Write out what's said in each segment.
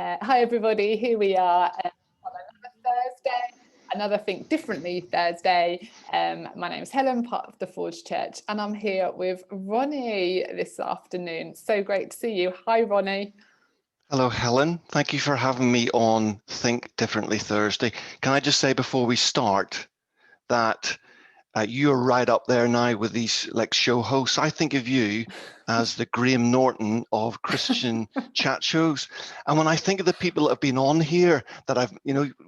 Hi everybody, here we are on another Thursday, another Think Differently Thursday. My name is Helen, part of the Forge Church, and I'm here with Ronnie this afternoon. So great to see you. Hi Ronnie. Hello Helen, thank you for having me on Think Differently Thursday. Can I just say before we start that you're right up there now with these like show hosts. I think of you as the Graham Norton of Christian chat shows. And when I think of the people that have been on here that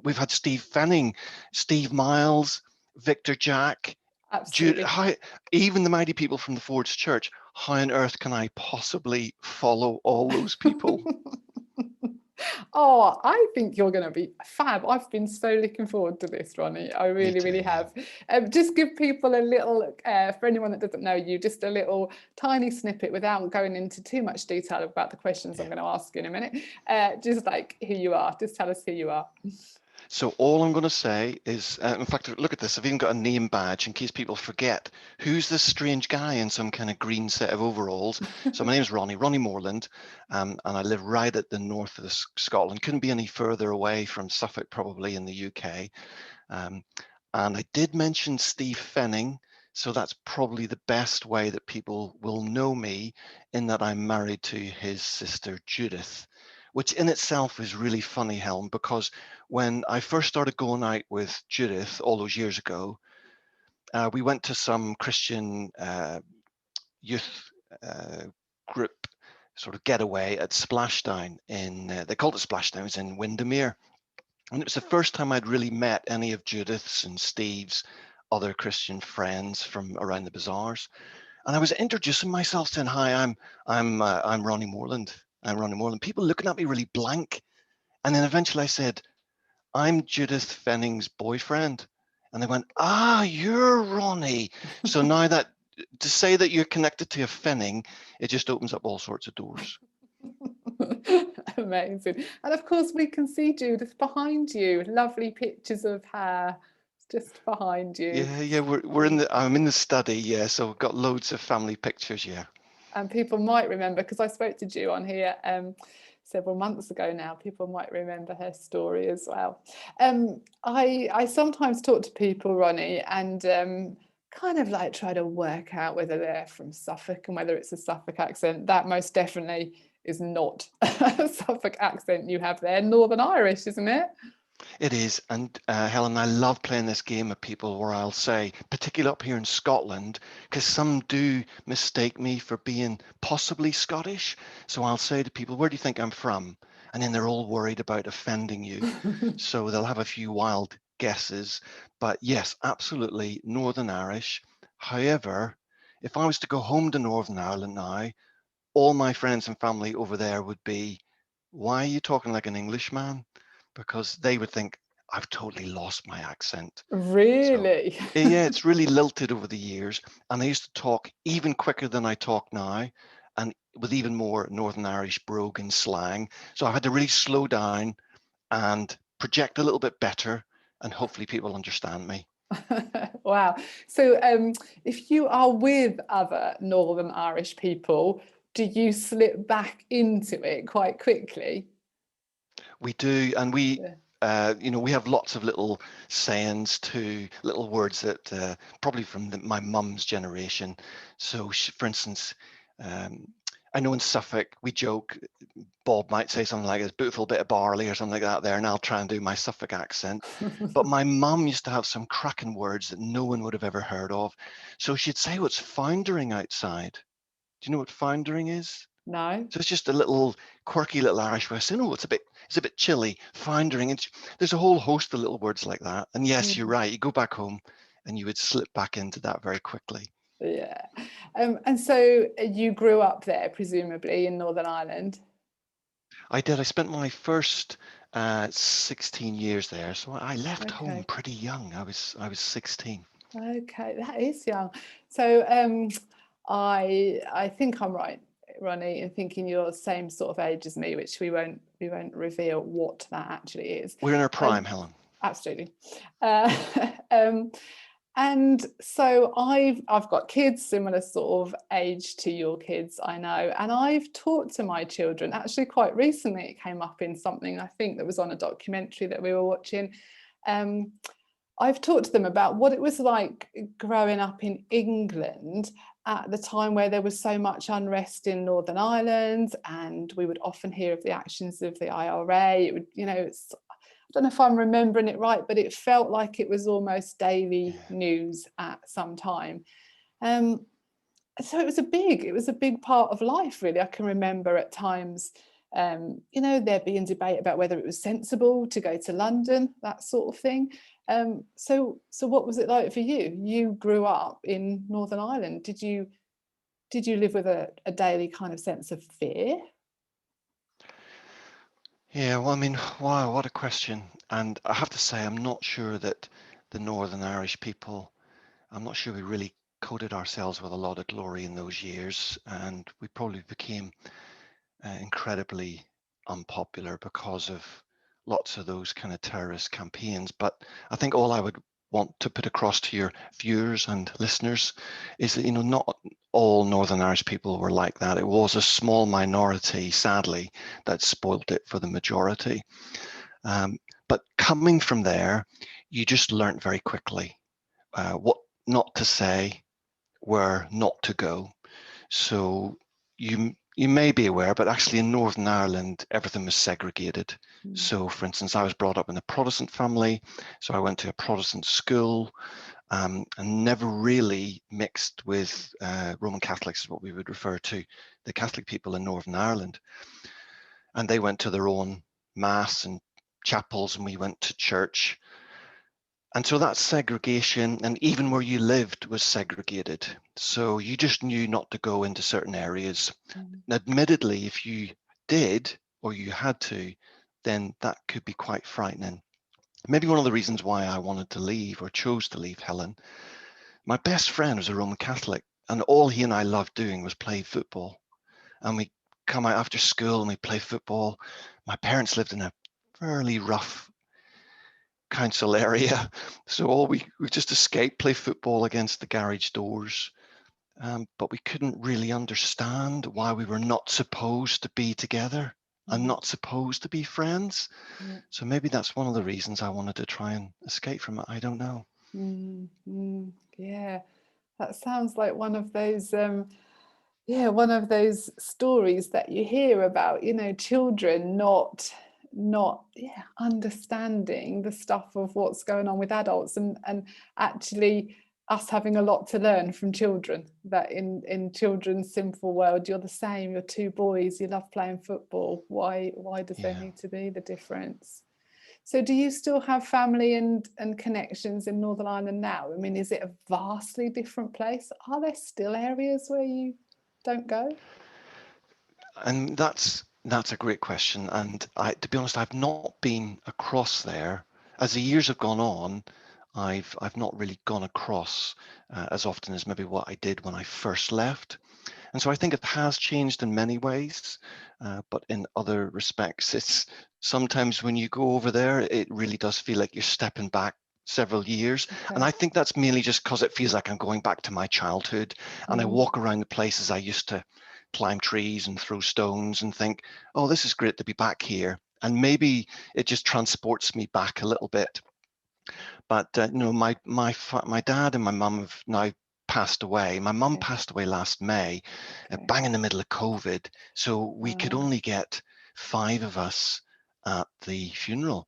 we've had Steve Fenning, Steve Miles, Victor Jack, Jude, even the mighty people from the Forge Church. How on earth can I possibly follow all those people? Oh, I think you're going to be fab. I've been so looking forward to this, Ronnie. I really have. Just give people a little, for anyone that doesn't know you, just a little tiny snippet without going into too much detail about the questions I'm going to ask you in a minute. Just like who you are. Just tell us who you are. So all I'm going to say is, in fact, look at this. I've even got a name badge in case people forget who's this strange guy in some kind of green set of overalls. So my name is Ronnie Moreland, and I live right at the north of Scotland. Couldn't be any further away from Suffolk, probably in the UK. And I did mention Steve Fenning, so that's probably the best way that people will know me, in that I'm married to his sister Judith, which in itself is really funny, Helen, because when I first started going out with Judith all those years ago, we went to some Christian youth group sort of getaway at Splashdown they called it Splashdown, it was in Windermere. And it was the first time I'd really met any of Judith's and Steve's other Christian friends from around the bazaars. And I was introducing myself, saying, "Hi, I'm Ronnie Moreland. I'm Ronnie Moreland." People looking at me really blank. And then eventually I said, "I'm Judith Fenning's boyfriend." And they went, "Ah, you're Ronnie." So now that to say that you're connected to a Fenning, it just opens up all sorts of doors. Amazing. And of course we can see Judith behind you. Lovely pictures of her just behind you. Yeah, I'm in the study, yeah, so we've got loads of family pictures, yeah. And people might remember, because I spoke to Ju on here several months ago now, people might remember her story as well. I sometimes talk to people, Ronnie, and kind of like try to work out whether they're from Suffolk and whether it's a Suffolk accent. That most definitely is not a Suffolk accent you have there. Northern Irish, isn't it? It is, and Helen, I love playing this game of people where I'll say, particularly up here in Scotland, because some do mistake me for being possibly Scottish. So I'll say to people, "Where do you think I'm from?" And then they're all worried about offending you. So they'll have a few wild guesses. But yes, absolutely Northern Irish. However, if I was to go home to Northern Ireland now, all my friends and family over there would be, "Why are you talking like an Englishman?" Because they would think I've totally lost my accent. So Really? yeah, it's really lilted over the years. And I used to talk even quicker than I talk now, and with even more Northern Irish brogue slang. So I've had to really slow down and project a little bit better, and hopefully people understand me. Wow. So if you are with other Northern Irish people, do you slip back into it quite quickly? We do, and Yeah. we have lots of little sayings, to little words that probably from my mum's generation. So, for instance, um, I know in Suffolk we joke. Bob might say something like "a beautiful bit of barley" or something like that there, and I'll try and do my Suffolk accent. But my mum used to have some cracking words that no one would have ever heard of. So she'd say, "What's foundering outside?" Do you know what foundering is? No. So it's just a little quirky little Irish way of saying, "Oh, it's a bit chilly, foundering." And there's a whole host of little words like that. And yes, you're right. You go back home and you would slip back into that very quickly. Yeah. And so you grew up there, presumably in Northern Ireland. I did. I spent my first 16 years there. So I left home Okay. pretty young. I was 16. Okay, that is young. So I think I'm right, Ronnie, in thinking you're the same sort of age as me, which we won't reveal what that actually is. We're in our prime, Helen. Absolutely. Uh, um, And so I've got kids similar sort of age to your kids, I know, and I've talked to my children. Actually, quite recently, it came up in something I think that was on a documentary that we were watching. Um, I've talked to them about what it was like growing up in England at the time where there was so much unrest in Northern Ireland, and we would often hear of the actions of the IRA. It would, I don't know if I'm remembering it right, but it felt like it was almost daily Yeah. news at some time. Um, so it was a big part of life, really. I can remember at times, there being debate about whether it was sensible to go to London, that sort of thing. So what was it like for you? You grew up in Northern Ireland. Did you live with a daily kind of sense of fear? Yeah, well, I mean, wow, what a question. And I have to say, I'm not sure that the Northern Irish people, I'm not sure we really coated ourselves with a lot of glory in those years. And we probably became incredibly unpopular because of lots of those kind of terrorist campaigns. But I think all I would want to put across to your viewers and listeners is that, not all Northern Irish people were like that. It was a small minority, sadly, that spoilt it for the majority. Um, but coming from there, you just learnt very quickly what not to say, where not to go. So you may be aware, but actually in Northern Ireland, everything was segregated. Mm. So, for instance, I was brought up in a Protestant family, so I went to a Protestant school, and never really mixed with Roman Catholics, is what we would refer to the Catholic people in Northern Ireland. And they went to their own mass and chapels, and we went to church. And so that segregation, and even where you lived was segregated. So you just knew not to go into certain areas. Mm. Admittedly, if you did or you had to, then that could be quite frightening. Maybe one of the reasons why I wanted to leave or chose to leave Helen, my best friend was a Roman Catholic, and all he and I loved doing was play football. And we come out after school and we play football. My parents lived in a fairly rough council area. So all we just escaped, play football against the garage doors. But we couldn't really understand why we were not supposed to be together and Mm. not supposed to be friends. Yeah. So maybe that's one of the reasons I wanted to try and escape from it. I don't know. Mm. Mm. Yeah. That sounds like one of those one of those stories that you hear about, children not understanding the stuff of what's going on with adults, and actually us having a lot to learn from children, that in children's simple world, you're the same, you're two boys, you love playing football. Why does there Yeah. need to be the difference? So do you still have family and connections in Northern Ireland now? I mean, is it a vastly different place? Are there still areas where you don't go? And that's a great question. And to be honest, I've not been across there. As the years have gone on, I've not really gone across as often as maybe what I did when I first left. And so I think it has changed in many ways, but in other respects, it's sometimes when you go over there, it really does feel like you're stepping back several years. And Okay. I think that's mainly just because it feels like I'm going back to my childhood, and I Mm. walk around the places I used to climb trees and throw stones and think, oh, this is great to be back here. And maybe it just transports me back a little bit. But my dad and my mum have now passed away. My mum Okay. passed away last May, Okay. bang in the middle of COVID. So we could Uh, only get five of us at the funeral.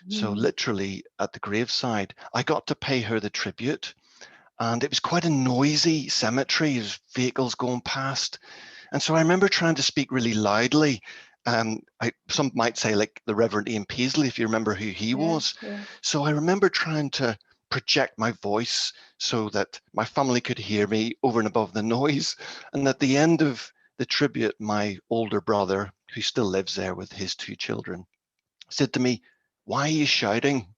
So mm. literally at the graveside, I got to pay her the tribute. And it was quite a noisy cemetery. There's vehicles going past. And so I remember trying to speak really loudly. Some might say like the Reverend Ian Paisley, if you remember who he Yeah. was. Yeah. So I remember trying to project my voice so that my family could hear me over and above the noise. And at the end of the tribute, my older brother, who still lives there with his two children, said to me, "Why are you shouting?"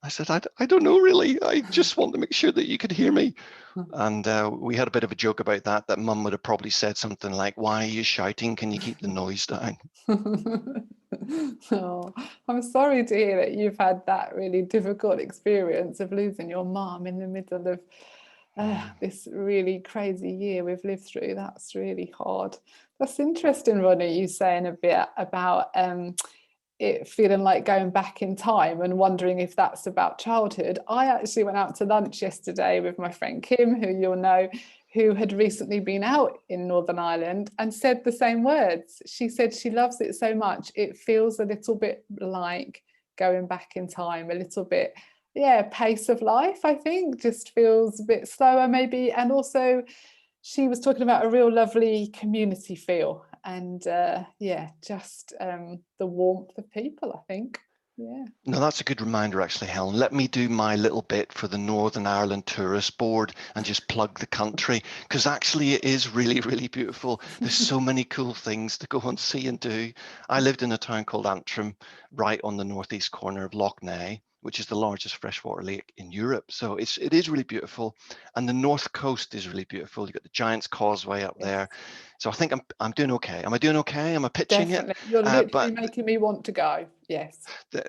I said, I don't know really. I just want to make sure that you could hear me. And we had a bit of a joke about that mum would have probably said something like, "Why are you shouting? Can you keep the noise down?" Oh, I'm sorry to hear that you've had that really difficult experience of losing your mum in the middle of this really crazy year we've lived through. That's really hard. That's interesting, Ronnie, you saying a bit about it feeling like going back in time and wondering if that's about childhood. I actually went out to lunch yesterday with my friend Kim, who you'll know, who had recently been out in Northern Ireland and said the same words. She said she loves it so much, it feels a little bit like going back in time, a little bit, yeah, pace of life, I think, just feels a bit slower maybe. And also, she was talking about a real lovely community feel and yeah, just the warmth of people, I think. Yeah. No, that's a good reminder, actually, Helen. Let me do my little bit for the Northern Ireland Tourist Board and just plug the country, because actually it is really, really beautiful. There's so many cool things to go and see and do. I lived in a town called Antrim, right on the northeast corner of Lough Neagh, which is the largest freshwater lake in Europe. So it is really beautiful. And the north coast is really beautiful. You've got the Giant's Causeway up Yes, there. So I think I'm doing okay. Am I doing okay? Am I pitching it? definitely. You're literally But making me want to go. Yes. the,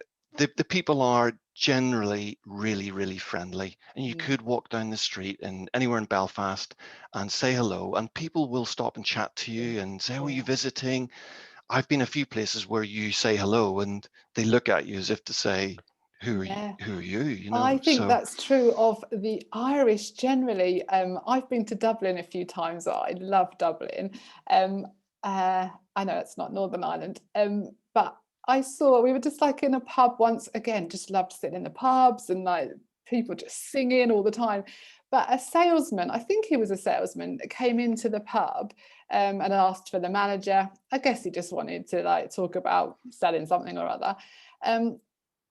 the people are generally really, really friendly. And you Mm, could walk down the street and anywhere in Belfast and say hello, and people will stop and chat to yeah. you and say, "Oh, are you Yeah. visiting?" I've been a few places where you say hello and they look at you as if to say, "Who are you? Yeah. Who are you?" You I know. think So that's true of the Irish generally. I've been to Dublin a few times. I love Dublin. Um, I know it's not Northern Ireland, but I saw we were just like in a pub once again. Just loved sitting in the pubs and like people just singing all the time. But a salesman, I think he was a salesman, came into the pub and asked for the manager. I guess he just wanted to like talk about selling something or other. Um,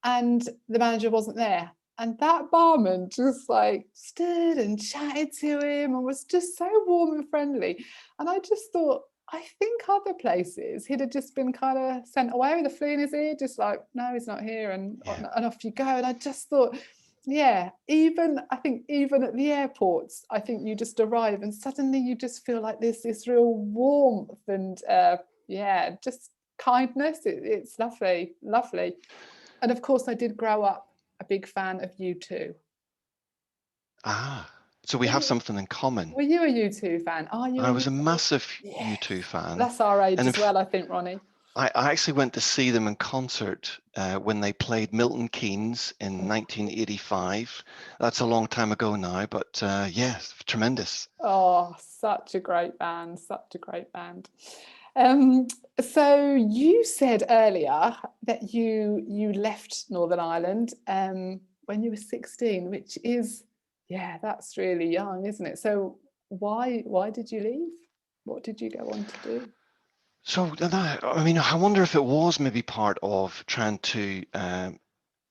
and the manager wasn't there. And that barman just like stood and chatted to him and was just so warm and friendly. And I just thought, I think other places he'd have just been kind of sent away with a flea in his ear, just like, no, he's not here, yeah. and off you go. And I just thought, yeah, even I think even at the airports, I think you just arrive and suddenly you just feel like there's this real warmth and yeah, just kindness. It's lovely, lovely. And of course, I did grow up a big fan of U2. Ah, so we Were have you, something in common. were you a U2 fan? Are you a I was a U2? massive Yes. U2 fan, That's our age and as if well, I think, Ronnie. I actually went to see them in concert when they played Milton Keynes in 1985. That's a long time ago now, but yes, tremendous. Oh, such a great band, such a great band. Um, so you said earlier that you left Northern Ireland when you were 16, which is, yeah, that's really young, isn't it? So why did you leave? What did you go on to do? So I mean, I wonder if it was maybe part of trying to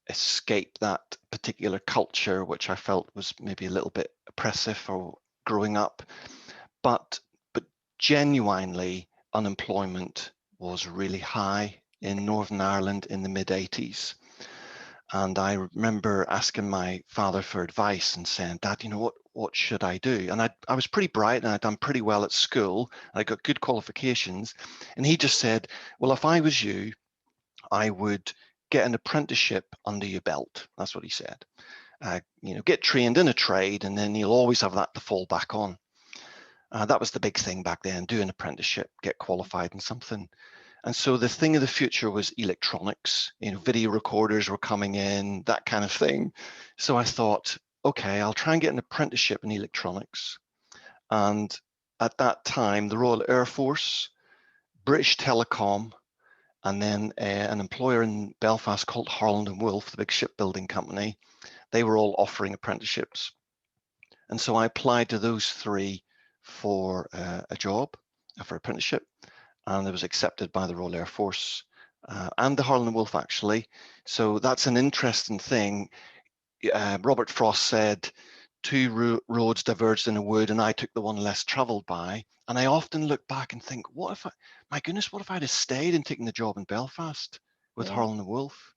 escape that particular culture, which I felt was maybe a little bit oppressive for growing up. But genuinely, unemployment was really high in Okay. Northern Ireland in the mid 80s. And I remember asking my father for advice and saying, "Dad, what should I do?" And I was pretty bright and I'd done pretty well at school. I got good qualifications. And he just said, "Well, if I was you, I would get an apprenticeship under your belt." That's what he said. Get trained in a trade, and then you'll always have that to fall back on. That was the big thing back then: do an apprenticeship, get qualified in something. And so the thing of the future was electronics. Video recorders were coming in, that kind of thing. So I thought, okay, I'll try and get an apprenticeship in electronics. And at that time, the Royal Air Force, British Telecom, and then an employer in Belfast called Harland and Wolff, the big shipbuilding company, they were all offering apprenticeships. And so I applied to those three for a job, for apprenticeship, and it was accepted by the Royal Air Force and the Harland and Wolff, actually. So that's an interesting thing. Robert Frost said, two roads diverged in a wood, and I took the one less traveled by. And I often look back and think, my goodness, what if I'd have stayed and taken the job in Belfast with Yeah. Harland and Wolff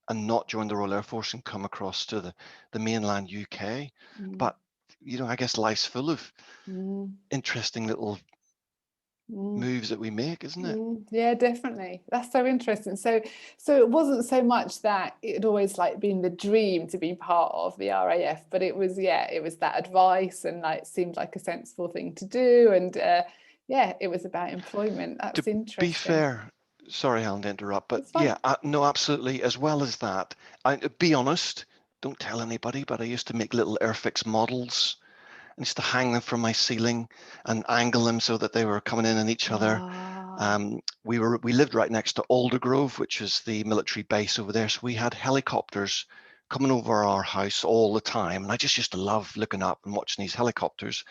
and not joined the Royal Air Force and come across to the mainland UK? Mm. But, I guess life's full of Mm. interesting little moves that we make, isn't it? Yeah, definitely. That's so interesting. So it wasn't so much that it had always like been the dream to be part of the RAF, but it was, yeah, it was that advice and like seemed like a sensible thing to do. And yeah, it was about employment. To That's be interesting. fair, sorry, Helen, to interrupt, but It's fine. yeah, no, absolutely. As well as that, be honest, don't tell anybody, but I used to make little Airfix models. I used to hang them from my ceiling and angle them so that they were coming in on each other. Ah, We lived right next to Aldergrove, which is the military base over there. So we had helicopters coming over our house all the time. And I just used to love looking up and watching these helicopters.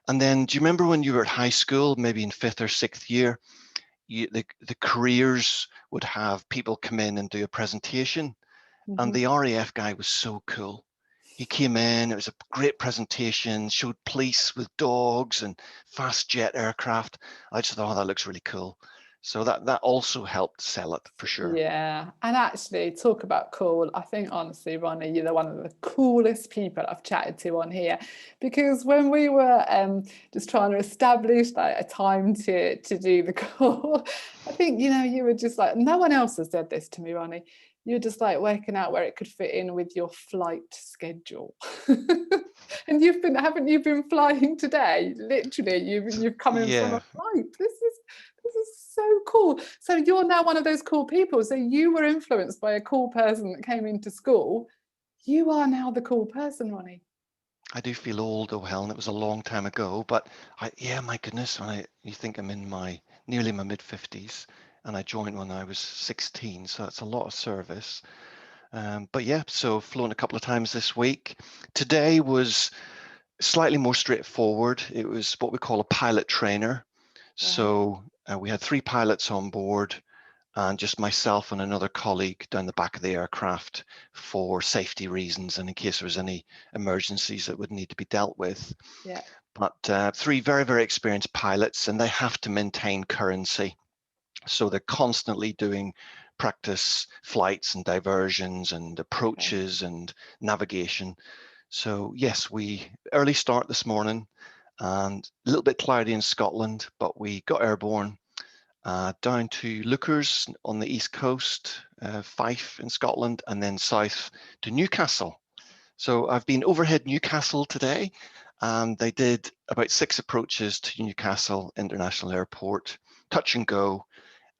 And then do you remember when you were at high school, maybe in 5th or 6th year, the careers would have people come in and do a presentation? And mhm. the RAF guy was so cool. He came in, it was a great presentation, showed police with dogs and fast jet aircraft. I just thought, oh, that looks really cool. So that also helped sell it for sure. Yeah, and actually, talk about cool. I think honestly, Ronnie, you're one of the coolest people I've chatted to on here, because when we were just trying to establish like a time to do the call, I think you were just like no one else has said this to me, Ronnie. You're just like working out where it could fit in with your flight schedule. And haven't you been flying today? Literally, you've come in from a Yeah, flight. This is so cool. So you're now one of those cool people. So you were influenced by a cool person that came into school. You are now the cool person, Ronnie. I do feel old, oh Helen. It was a long time ago, but yeah, my goodness, you think I'm in nearly my mid 50s, and I joined when I was 16, so that's a lot of service. But yeah, so flown a couple of times this week. Today was slightly more straightforward. It was what we call a pilot trainer. Right. So we had 3 pilots on board and just myself and another colleague down the back of the aircraft for safety reasons and in case there was any emergencies that would need to be dealt with. Yeah. But 3 very, very experienced pilots, and they have to maintain currency. So they're constantly doing practice flights and diversions and Okay. approaches and navigation. So yes, we early start this morning and a little bit cloudy in Scotland, but we got airborne down to Lookers on the east coast, Fife in Scotland, and then south to Newcastle. So I've been overhead Newcastle today. They did about 6 approaches to Newcastle International Airport, touch and go,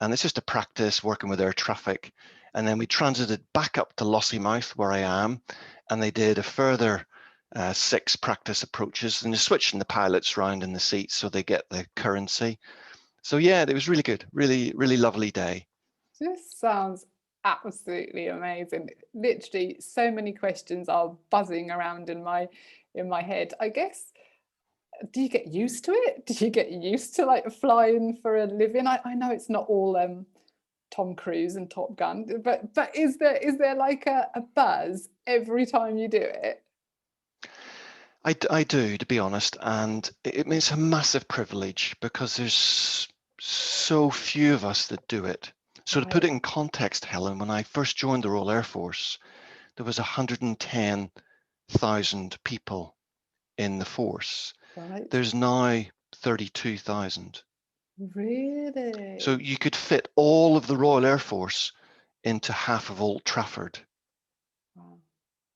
and it's just a practice working with air traffic. And then we transited back up to Lossiemouth, where I am, and they did a further 6 practice approaches, and they're switching the pilots around in the seats so they get the currency. So yeah, it was really good, really, really lovely day. This sounds absolutely amazing. Literally, so many questions are buzzing around in my head. I guess, do you get used to it? Do you get used to like flying for a living? I know it's not all Tom Cruise and Top Gun, but is there like a buzz every time you do it? I do, to be honest, and it means a massive privilege because there's so few of us that do it. So to put Right, it in context, Helen, when I first joined the Royal Air Force, there was 110,000 people in the force. right. There's now 32,000. So Really? you could fit all of the Royal Air Force into half of Old Trafford. Wow.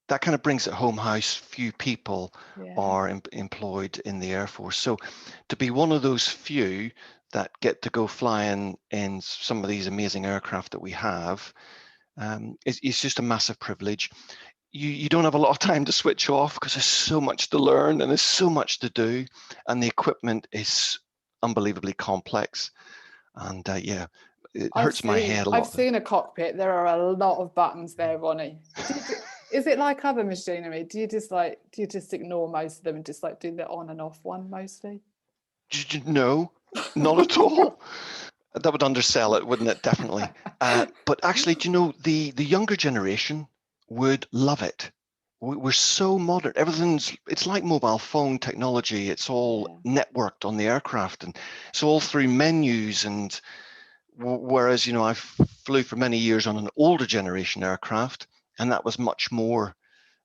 That kind of brings it home how few people Yeah. are employed in the Air Force. So to be one of those few that get to go flying in some of these amazing aircraft that we have, it's just a massive privilege. You don't have a lot of time to switch off because there's so much to learn and there's so much to do, and the equipment is unbelievably complex. And yeah, it I've hurts my seen head a I've lot. seen a cockpit. There are a lot of buttons there, Ronnie. Is it like other machinery? Do you just ignore most of them and just like do the on and off one mostly? No, not at all. That would undersell it, wouldn't it? Definitely. But actually, do you know, the younger generation would love it. We're so modern. It's like mobile phone technology. It's all Yeah. networked on the aircraft, and it's all through menus. And whereas, I flew for many years on an older generation aircraft, and that was much more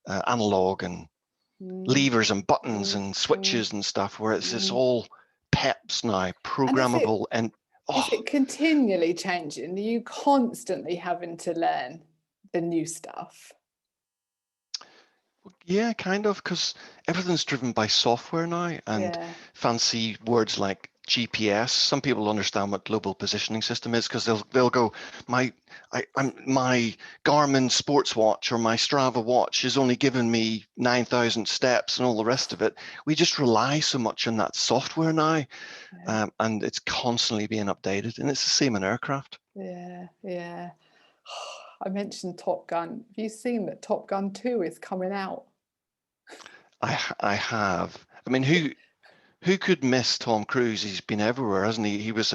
analog and Mm, levers and buttons mm, and mm, switches and stuff, where it's mm. all PEPs now, And programmable, and is oh, it continually changing? Are you constantly having to learn the new stuff? yeah, kind of, because everything's driven by software now, and Yeah. fancy words like GPS. Some people understand what global positioning system is because they'll go, my Garmin sports watch or my Strava watch is only giving me 9,000 steps and all the rest of it. We just rely so much on that software now, Yeah. and it's constantly being updated, and it's the same in aircraft. Yeah. Yeah. I mentioned Top Gun. Have you seen that Top Gun 2 is coming out? I have. I mean, who could miss Tom Cruise? He's been everywhere, hasn't he? He was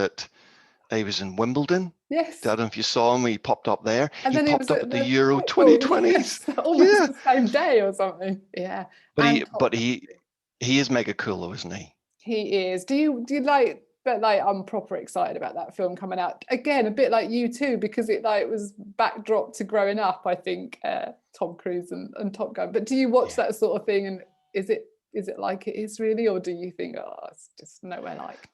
in Wimbledon. I Yes. don't know if you saw him. He popped up there. And He then he was popped up at at the the Euro football, 2020s. yes, almost Yeah, the same day or something. Yeah. but And he Top but Gun. he is mega cool, though, isn't he? He is. Do you like, but like I'm proper excited about that film coming out. Again, a bit like you too, because it like was backdrop to growing up, I think, Tom Cruise and Top Gun. But do you watch Yeah. that sort of thing, and is it like it is really, or do you think, oh, it's just nowhere like?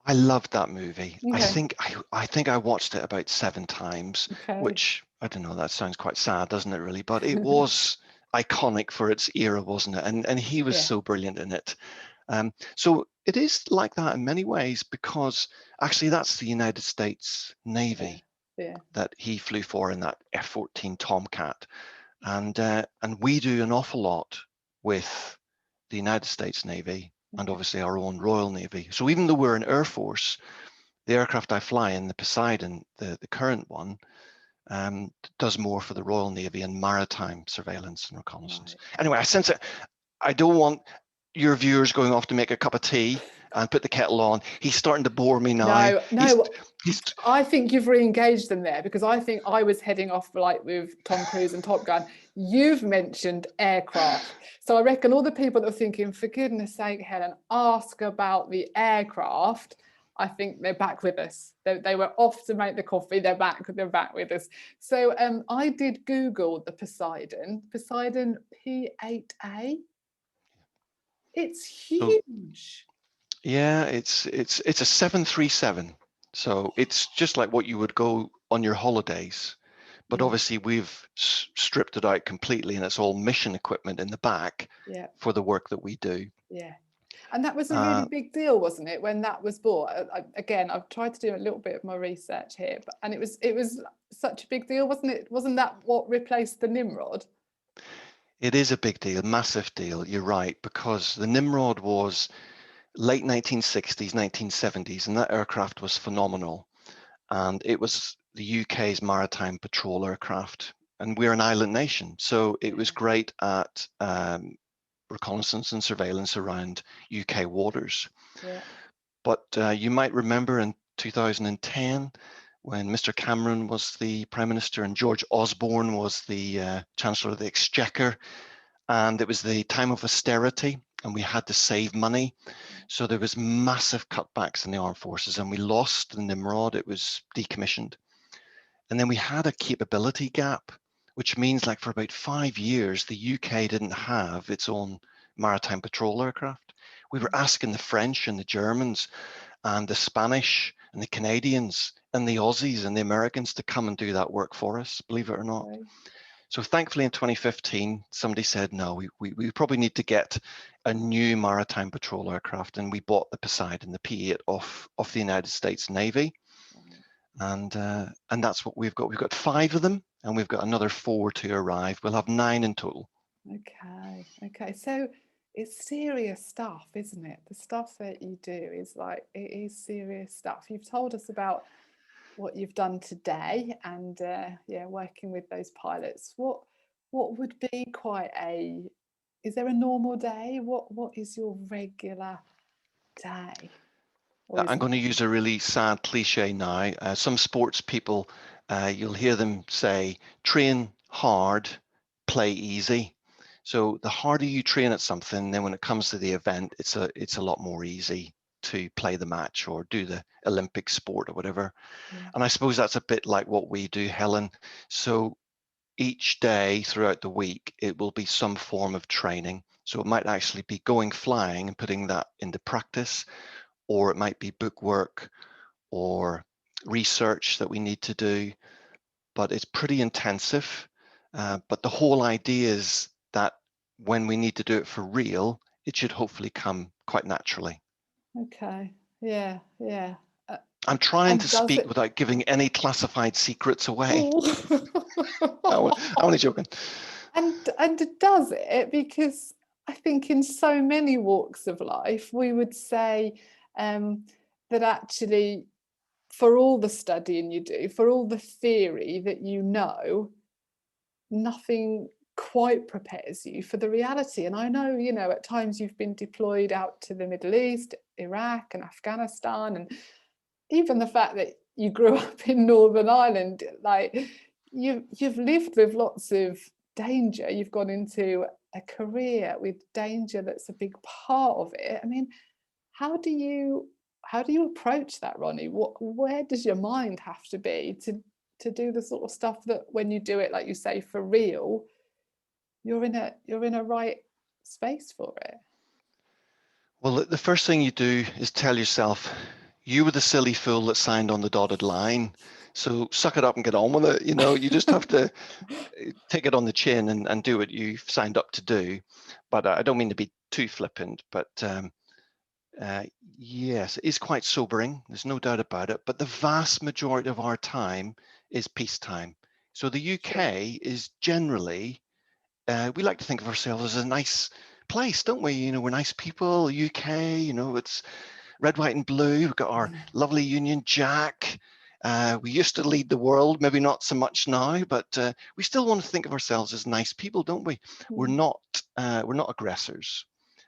I loved that movie. Okay. I think I watched it about 7 times, Okay. which I don't know, that sounds quite sad, doesn't it really? But it was iconic for its era, wasn't it? And he was Yeah. so brilliant in it. So it is like that in many ways because actually that's the United States Yeah. Navy Yeah. that he flew for in that F-14 Tomcat, and we do an awful lot with the United States Navy and Okay. obviously our own Royal Navy. So even though we're an Air Force, the aircraft I fly in, the Poseidon, the current one, does more for the Royal Navy and maritime surveillance and reconnaissance. Right. Anyway, I sense it. I don't want your viewers going off to make a cup of tea and put the kettle on. He's starting to bore me now. No, He's no. he's I think you've re-engaged them there, because I think I was heading off like with Tom Cruise and Top Gun. You've mentioned aircraft. So I reckon all the people that are thinking, for goodness sake, Helen, ask about the aircraft. I think they're back with us. They were off to make the coffee. They're back. They're back with us. So I did Google the Poseidon P8A. It's so huge. yeah, it's a 737. So it's just like what you would go on your holidays. But Yeah, obviously we've stripped it out completely and it's all mission equipment in the back yeah, for the work that we do. yeah. And that was a really Uh, big deal, wasn't it, when that was bought? Again, I've tried to do a little bit of my research here, and it was such a big deal, wasn't it? Wasn't that what replaced the Nimrod? it is a big deal, massive deal. You're right, because the Nimrod was late 1960s, 1970s, and that aircraft was phenomenal. And it was the UK's maritime patrol aircraft. And we're an island nation, so it was Yeah, great at reconnaissance and surveillance around UK waters. yeah, But you might remember in 2010 when Mr. Cameron was the Prime Minister and George Osborne was the Chancellor of the Exchequer, and it was the time of austerity and we had to save money. So there was massive cutbacks in the armed forces and we lost the Nimrod. It was decommissioned. And then we had a capability gap, which means like for about 5 years, the UK didn't have its own maritime patrol aircraft. We were asking the French and the Germans and the Spanish and the Canadians and the Aussies and the Americans to come and do that work for us, believe it or not. okay. So thankfully in 2015, somebody said, no, we probably need to get a new maritime patrol aircraft. And we bought the Poseidon, the P-8 off the United States Navy. Right. And that's what we've got. We've got 5 of them and we've got another 4 to arrive. We'll have 9 in total. Okay, okay. So it's serious stuff, isn't it? The stuff that you do is like, it is serious stuff. You've told us about what you've done today, and yeah, working with those pilots. What would be quite a, is there a normal day? What is your regular day? Or is I'm it going to use a really sad cliche now. Some sports people, you'll hear them say, train hard, play easy. So the harder you train at something, then when it comes to the event, it's a lot more easy to play the match or do the Olympic sport or whatever. yeah, And I suppose that's a bit like what we do, Helen. So each day throughout the week, it will be some form of training. So it might actually be going flying and putting that into practice, or it might be book work or research that we need to do, but it's pretty intensive. But the whole idea is that when we need to do it for real, it should hopefully come quite naturally. Okay. Yeah. Yeah. Uh, I'm trying to and does speak it? without giving any classified secrets away. Oh. I'm only joking. And does it? Because I think in so many walks of life, we would say that actually, for all the studying you do, for all the theory that you know, nothing quite prepares you for the reality. And I know, at times you've been deployed out to the Middle East, Iraq, and Afghanistan, and even the fact that you grew up in Northern Ireland, like you've lived with lots of danger. You've gone into a career with danger that's a big part of it. I mean, how do you approach that, Ronnie? Where does your mind have to be to do the sort of stuff that when you do it, like you say, for real, you're in a right space for it? Well, the first thing you do is tell yourself, you were the silly fool that signed on the dotted line. So suck it up and get on with it. You just have to take it on the chin and do what you've signed up to do. But I don't mean to be too flippant, but yes, it is quite sobering. There's no doubt about it. But the vast majority of our time is peacetime. So the Sure. UK is generally, we like to think of ourselves as a nice place, don't we? We're nice people. UK, it's red, white, and blue. We've got our lovely Union Jack. We used to lead the world, maybe not so much now, but we still want to think of ourselves as nice people, don't we? We're Mm, not. We're not aggressors.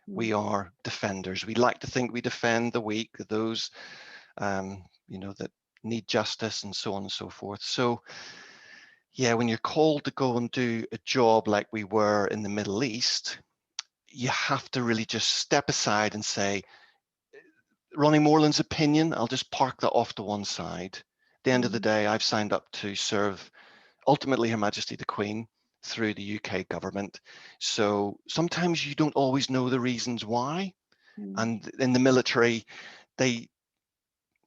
mm, We are defenders. We like to think we defend the weak, those that need justice, and so on and so forth. So, yeah, when you're called to go and do a job like we were in the Middle East, you have to really just step aside and say, Ronnie Morland's opinion, I'll just park that off to one side. At the end of the mm, day, I've signed up to serve ultimately Her Majesty the Queen through the UK government. So sometimes you don't always know the reasons why. mm, And in the military, they,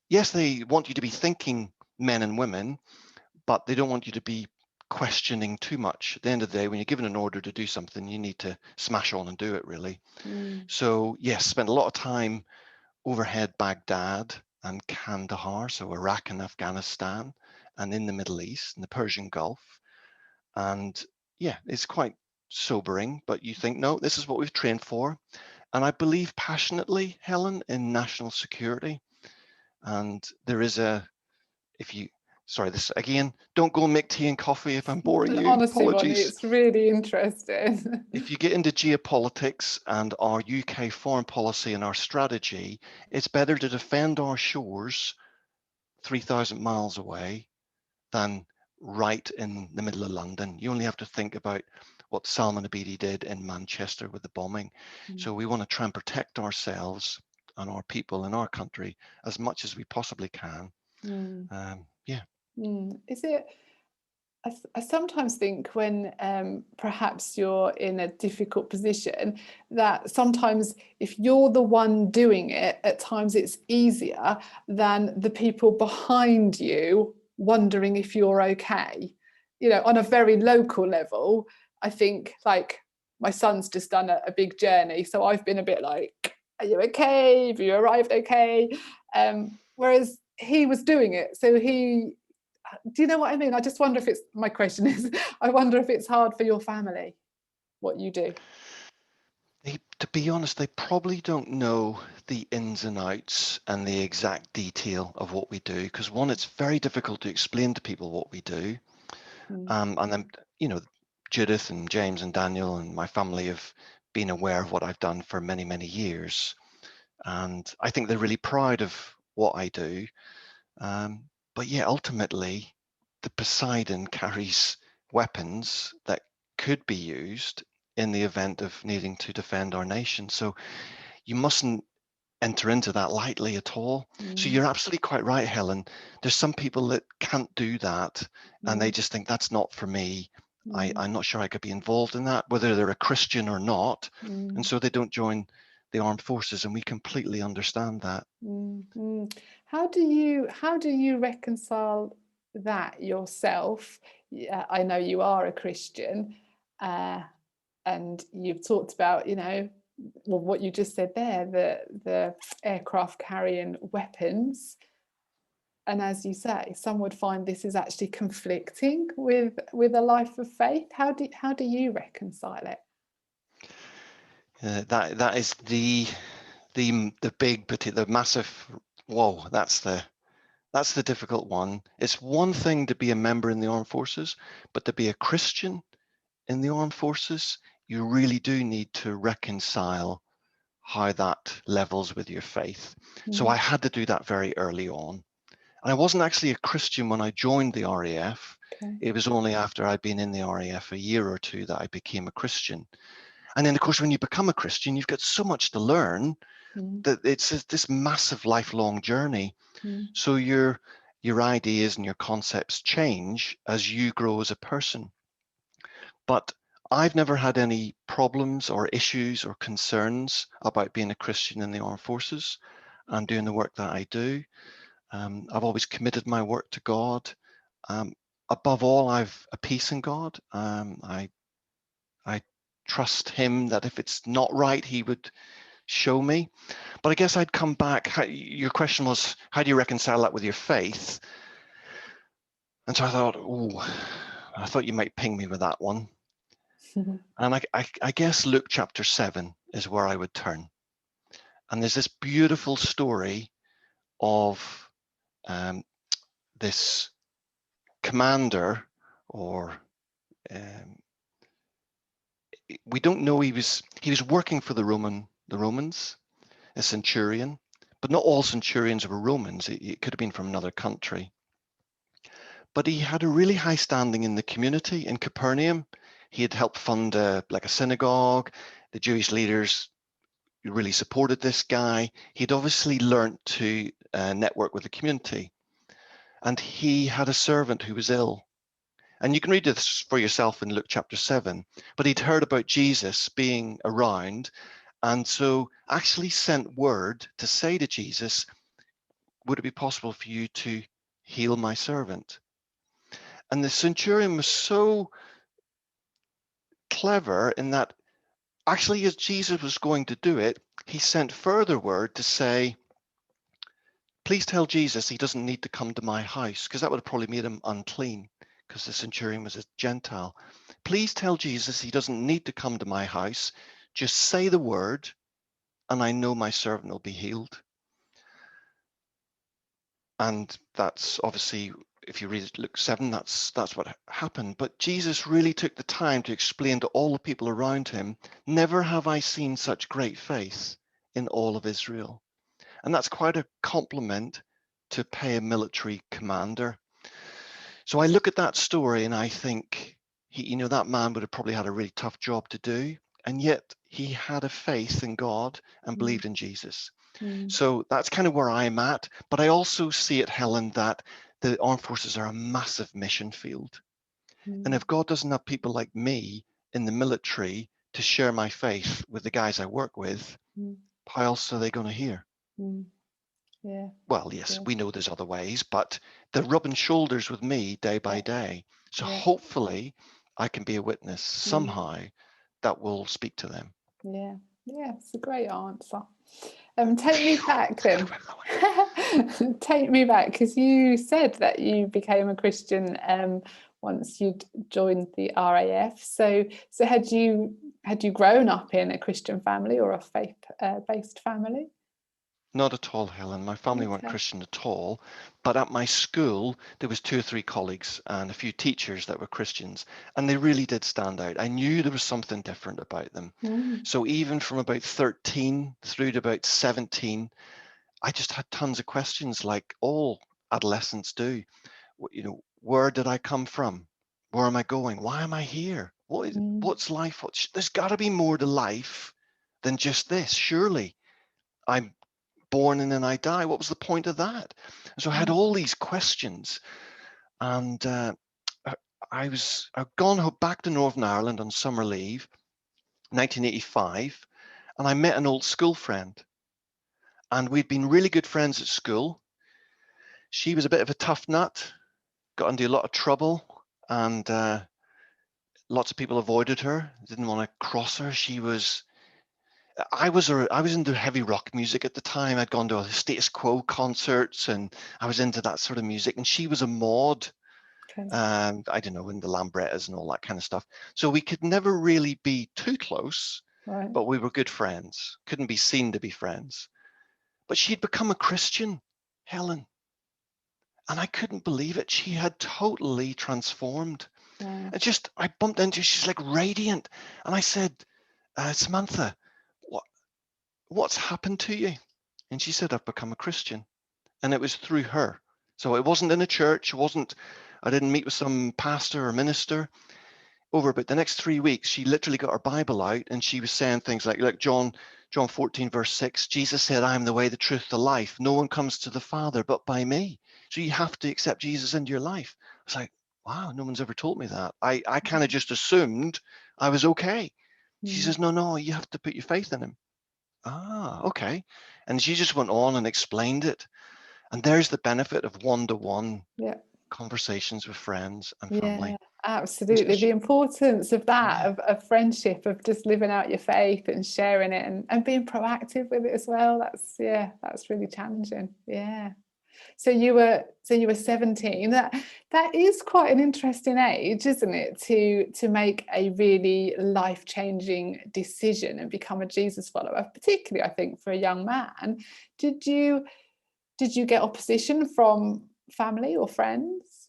yes, they want you to be thinking men and women, but they don't want you to be questioning too much. At the end of the day, when you're given an order to do something, you need to smash on and do it, really. mm, So yes, spent a lot of time overhead Baghdad and Kandahar, so Iraq and Afghanistan, and in the Middle East and the Persian Gulf. And yeah, it's quite sobering, but you think, no, this is what we've trained for. And I believe passionately, Helen, in national security. And there is if you, sorry, this again, don't go and make tea and coffee if I'm boring you. Honestly, Ronnie, Apologies. it's really interesting. If you get into geopolitics and our UK foreign policy and our strategy, it's better to defend our shores 3,000 miles away than right in the middle of London. You only have to think about what Salman Abedi did in Manchester with the bombing. Mm, So we want to try and protect ourselves and our people in our country as much as we possibly can. mm, Yeah. Is it? I sometimes think when perhaps you're in a difficult position, that sometimes if you're the one doing it, at times it's easier than the people behind you wondering if you're okay. On a very local level, I think like my son's just done a big journey, so I've been a bit like, "Are you okay? Have you arrived okay?" Whereas he was doing it, so he do you know what I mean? I just wonder if it's my question is I wonder if it's hard for your family what you do. To be honest, they probably don't know the ins and outs and the exact detail of what we do because one, it's very difficult to explain to people what we do. Mm, And then, Judith and James and Daniel and my family have been aware of what I've done for many, many years. And I think they're really proud of what I do. But yeah, ultimately, the Poseidon carries weapons that could be used in the event of needing to defend our nation. So you mustn't enter into that lightly at all. So mm, you're absolutely quite right, Helen. There's some people that can't do that and they mm, just think that's not for me. mm, I'm not sure I could be involved in that, whether they're a Christian or not. And mm, so they don't join the armed forces, and we completely understand that. How do you reconcile that yourself? I know you are a Christian, and you've talked about, well, what you just said there, the aircraft carrying weapons. And as you say, some would find this is actually conflicting with a life of faith. How do you reconcile it? That is the big, the massive. Whoa, that's the difficult one. It's one thing to be a member in the armed forces, but to be a Christian in the armed forces, you really do need to reconcile how that levels with your faith. So I had to do that very early on. And I wasn't actually a Christian when I joined the RAF. Okay. It was only after I'd been in the RAF a year or two that I became a Christian. And then, of course, when you become a Christian, you've got so much to learn that it's this massive lifelong journey. So your ideas and your concepts change as you grow as a person. But I've never had any problems or issues or concerns about being a Christian in the armed forces and doing the work that I do. I've always committed my work to God. Above all, I've a peace in God. I trust Him that if it's not right, He would show me. But I guess I'd come back. Your question was, how do you reconcile that with your faith? And so I thought you might ping me with that one. And I guess Luke chapter 7 is where I would turn. And there's this beautiful story of this commander, or we don't know, he was working for the Romans, a centurion, but not all centurions were Romans. It could have been from another country. But he had a really high standing in the community in Capernaum. He had helped fund a synagogue. The Jewish leaders really supported this guy. He'd obviously learnt to network with the community. And he had a servant who was ill. And you can read this for yourself in Luke chapter 7. But he'd heard about Jesus being around, and so actually sent word to say to Jesus, would it be possible for you to heal my servant? And the centurion was so clever in that actually, as Jesus was going to do it, he sent further word to say, please tell Jesus he doesn't need to come to my house, because that would have probably made him unclean, because the centurion was a Gentile. Please tell Jesus he doesn't need to come to my house. Just say the word, and I know my servant will be healed. And that's obviously, if you read Luke 7, that's what happened. But Jesus really took the time to explain to all the people around him, never have I seen such great faith in all of Israel. And that's quite a compliment to pay a military commander. So I look at that story and I think, that man would have probably had a really tough job to do. And yet he had a faith in God and believed in Jesus. So that's kind of where I'm at. But I also see it, Helen, that the armed forces are a massive mission field. And if God doesn't have people like me in the military to share my faith with the guys I work with, how else are they going to hear? Yeah. Well, yes, we know there's other ways, but they're rubbing shoulders with me day by day. So hopefully I can be a witness somehow that will speak to them. Yeah, it's a great answer. Take me back then. Take me back, because you said that you became a Christian once you'd joined the RAF. So had you grown up in a Christian family or a faith based family? Not at all, Helen. My family weren't Christian at all. But at my school, there was 2 or 3 colleagues and a few teachers that were Christians, and they really did stand out. I knew there was something different about them. So even from about 13 through to about 17, I just had tons of questions, like all adolescents do. Where did I come from? Where am I going? Why am I here? What's life? There's got to be more to life than just this, surely. I'm born and then I die. What was the point of that? And so I had all these questions, and I'd gone back to Northern Ireland on summer leave, 1985, and I met an old school friend, and we'd been really good friends at school. She was a bit of a tough nut, got into a lot of trouble, and lots of people avoided her, didn't want to cross her. I was into heavy rock music at the time. I'd gone to a Status Quo concerts, and I was into that sort of music. And she was a mod, Okay. and I don't know, in the Lambrettas and all that kind of stuff. So we could never really be too close, Right. but we were good friends. Couldn't be seen to be friends. But she'd become a Christian, Helen, and I couldn't believe it. She had totally transformed. Wow. I bumped into her. She's like radiant, and I said, Samantha, what what's happened to you? And she said, I've become a Christian. And it was through her. So it wasn't in a church. I didn't meet with some pastor or minister. Over about the next 3 weeks, she literally got her Bible out and she was saying things like John 14, verse 6, Jesus said, I am the way, the truth, the life. No one comes to the Father but by me. So you have to accept Jesus into your life. I was like, wow, no one's ever told me that. I kind of just assumed I was okay. She Mm. says, no, you have to put your faith in him. Ah, okay. And she just went on and explained it. And there's the benefit of one-to-one Yeah. conversations with friends and Yeah, family. And absolutely. The importance of that, yeah, of friendship, of just living out your faith and sharing it and being proactive with it as well. That's really challenging. Yeah. So you were 17. That is quite an interesting age, isn't it, to make a really life-changing decision and become a Jesus follower, particularly I think for a young man. Did you did you get opposition from family or friends?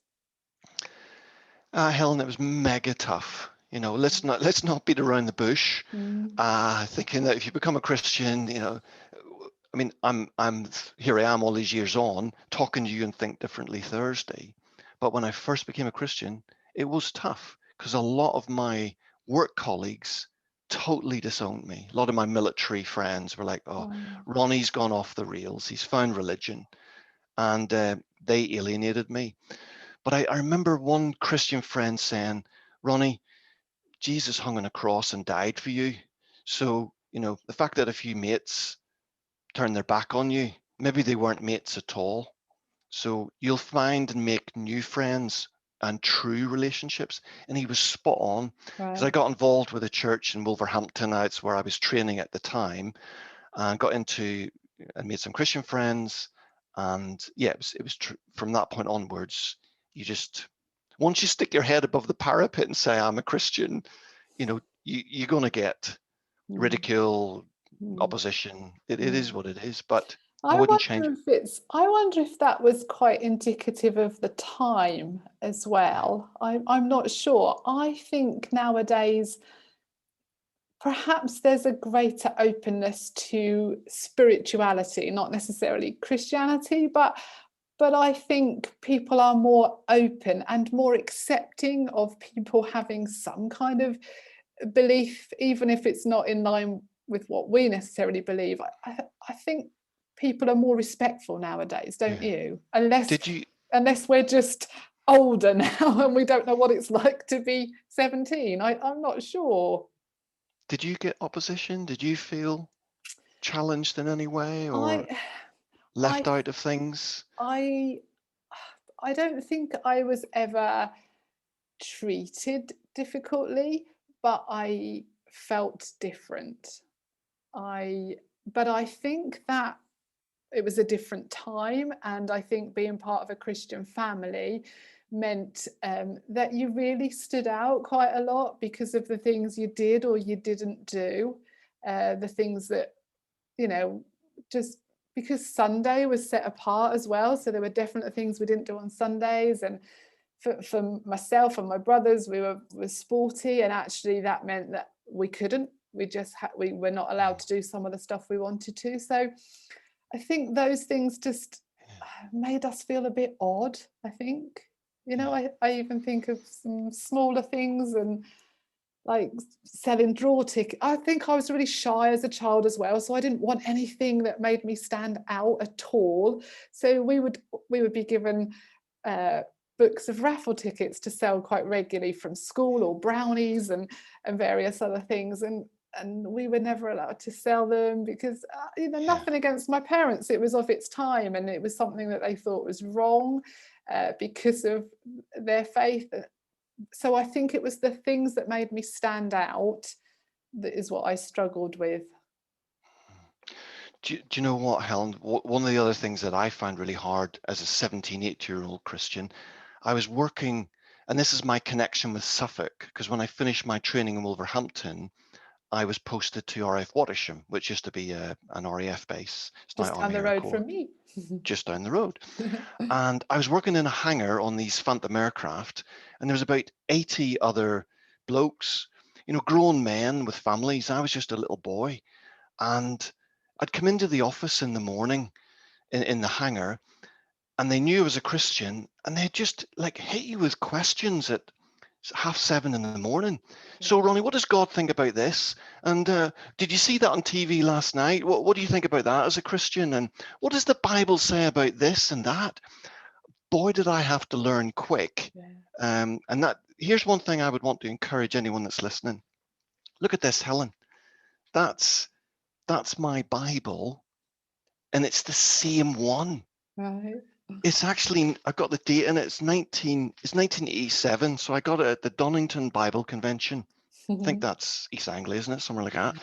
Helen, it was mega tough. Let's not beat around the bush. Mm, Thinking that if you become a Christian, I mean, I'm here. I am all these years on talking to you and think differently Thursday. But when I first became a Christian, it was tough because a lot of my work colleagues totally disowned me. A lot of my military friends were like, "Oh, wow, Ronnie's gone off the rails. He's found religion," and they alienated me. But I remember one Christian friend saying, "Ronnie, Jesus hung on a cross and died for you. So, the fact that a few mates turn their back on you, maybe they weren't mates at all. So you'll find and make new friends and true relationships." And he was spot on because I right. got involved with a church in Wolverhampton. That's where I was training at the time, and got into and made some Christian friends. And yeah, it was from that point onwards. You just once you stick your head above the parapet and say I'm a Christian, you're going to get Mm, ridicule, mm, opposition. It is mm. what it is, but I I wouldn't change wonder it. if it's, I wonder if that was quite indicative of the time as Yeah, well. I'm not sure. I think nowadays perhaps there's a greater openness to spirituality, not necessarily Christianity, but I think people are more open and more accepting of people having some kind of belief, even if it's not in line with what we necessarily believe. I think people are more respectful nowadays, don't yeah. you? Unless Did you unless we're just older now and we don't know what it's like to be 17. I'm not sure. did you get opposition? Did you feel challenged in any way I or I left out of things? I I don't think I was ever treated difficultly, but I felt different. I but I think that it was a different time, and I think being part of a Christian family meant that you really stood out quite a lot because of the things you did or you didn't do, the things that you know just because Sunday was set apart as well, so there were definitely things we didn't do on Sundays. And for myself and my brothers, we were sporty, and actually that meant that we couldn't. We were not allowed to do some of the stuff we wanted to. So I think those things just Yeah, made us feel a bit odd. I think, yeah, I even think of some smaller things and like selling draw tickets. I think I was really shy as a child as well, so I didn't want anything that made me stand out at all. So we would be given uh, books of raffle tickets to sell quite regularly from school, or brownies and various other things. And and we were never allowed to sell them because, nothing against my parents. It was of its time, and it was something that they thought was wrong because of their faith. So I think it was the things that made me stand out that is what I struggled with. Do you know what, Helen? One of the other things that I found really hard as a 17, 18-year-old Christian, I was working, and this is my connection with Suffolk, because when I finished my training in Wolverhampton, I was posted to RAF Watersham, which used to be an RAF base. It's now Just down Army the Air road Corps, from me. just down the road. And I was working in a hangar on these Phantom aircraft, and there was about 80 other blokes, grown men with families. I was just a little boy. And I'd come into the office in the morning in the hangar, and they knew I was a Christian, and they'd just like hit you with questions at 7:30 in the morning. So, Ronnie, what does God think about this? And did you see that on TV last night? What do you think about that as a Christian? And what does the Bible say about this and that? Boy, did I have to learn quick. And here's one thing I would want to encourage anyone that's listening. Look at this, Helen. That's my Bible, and it's the same one. Right. It's actually, I've got the date in it. It's 1987. So I got it at the Donington Bible Convention. I think that's East Anglia, isn't it? Somewhere like that.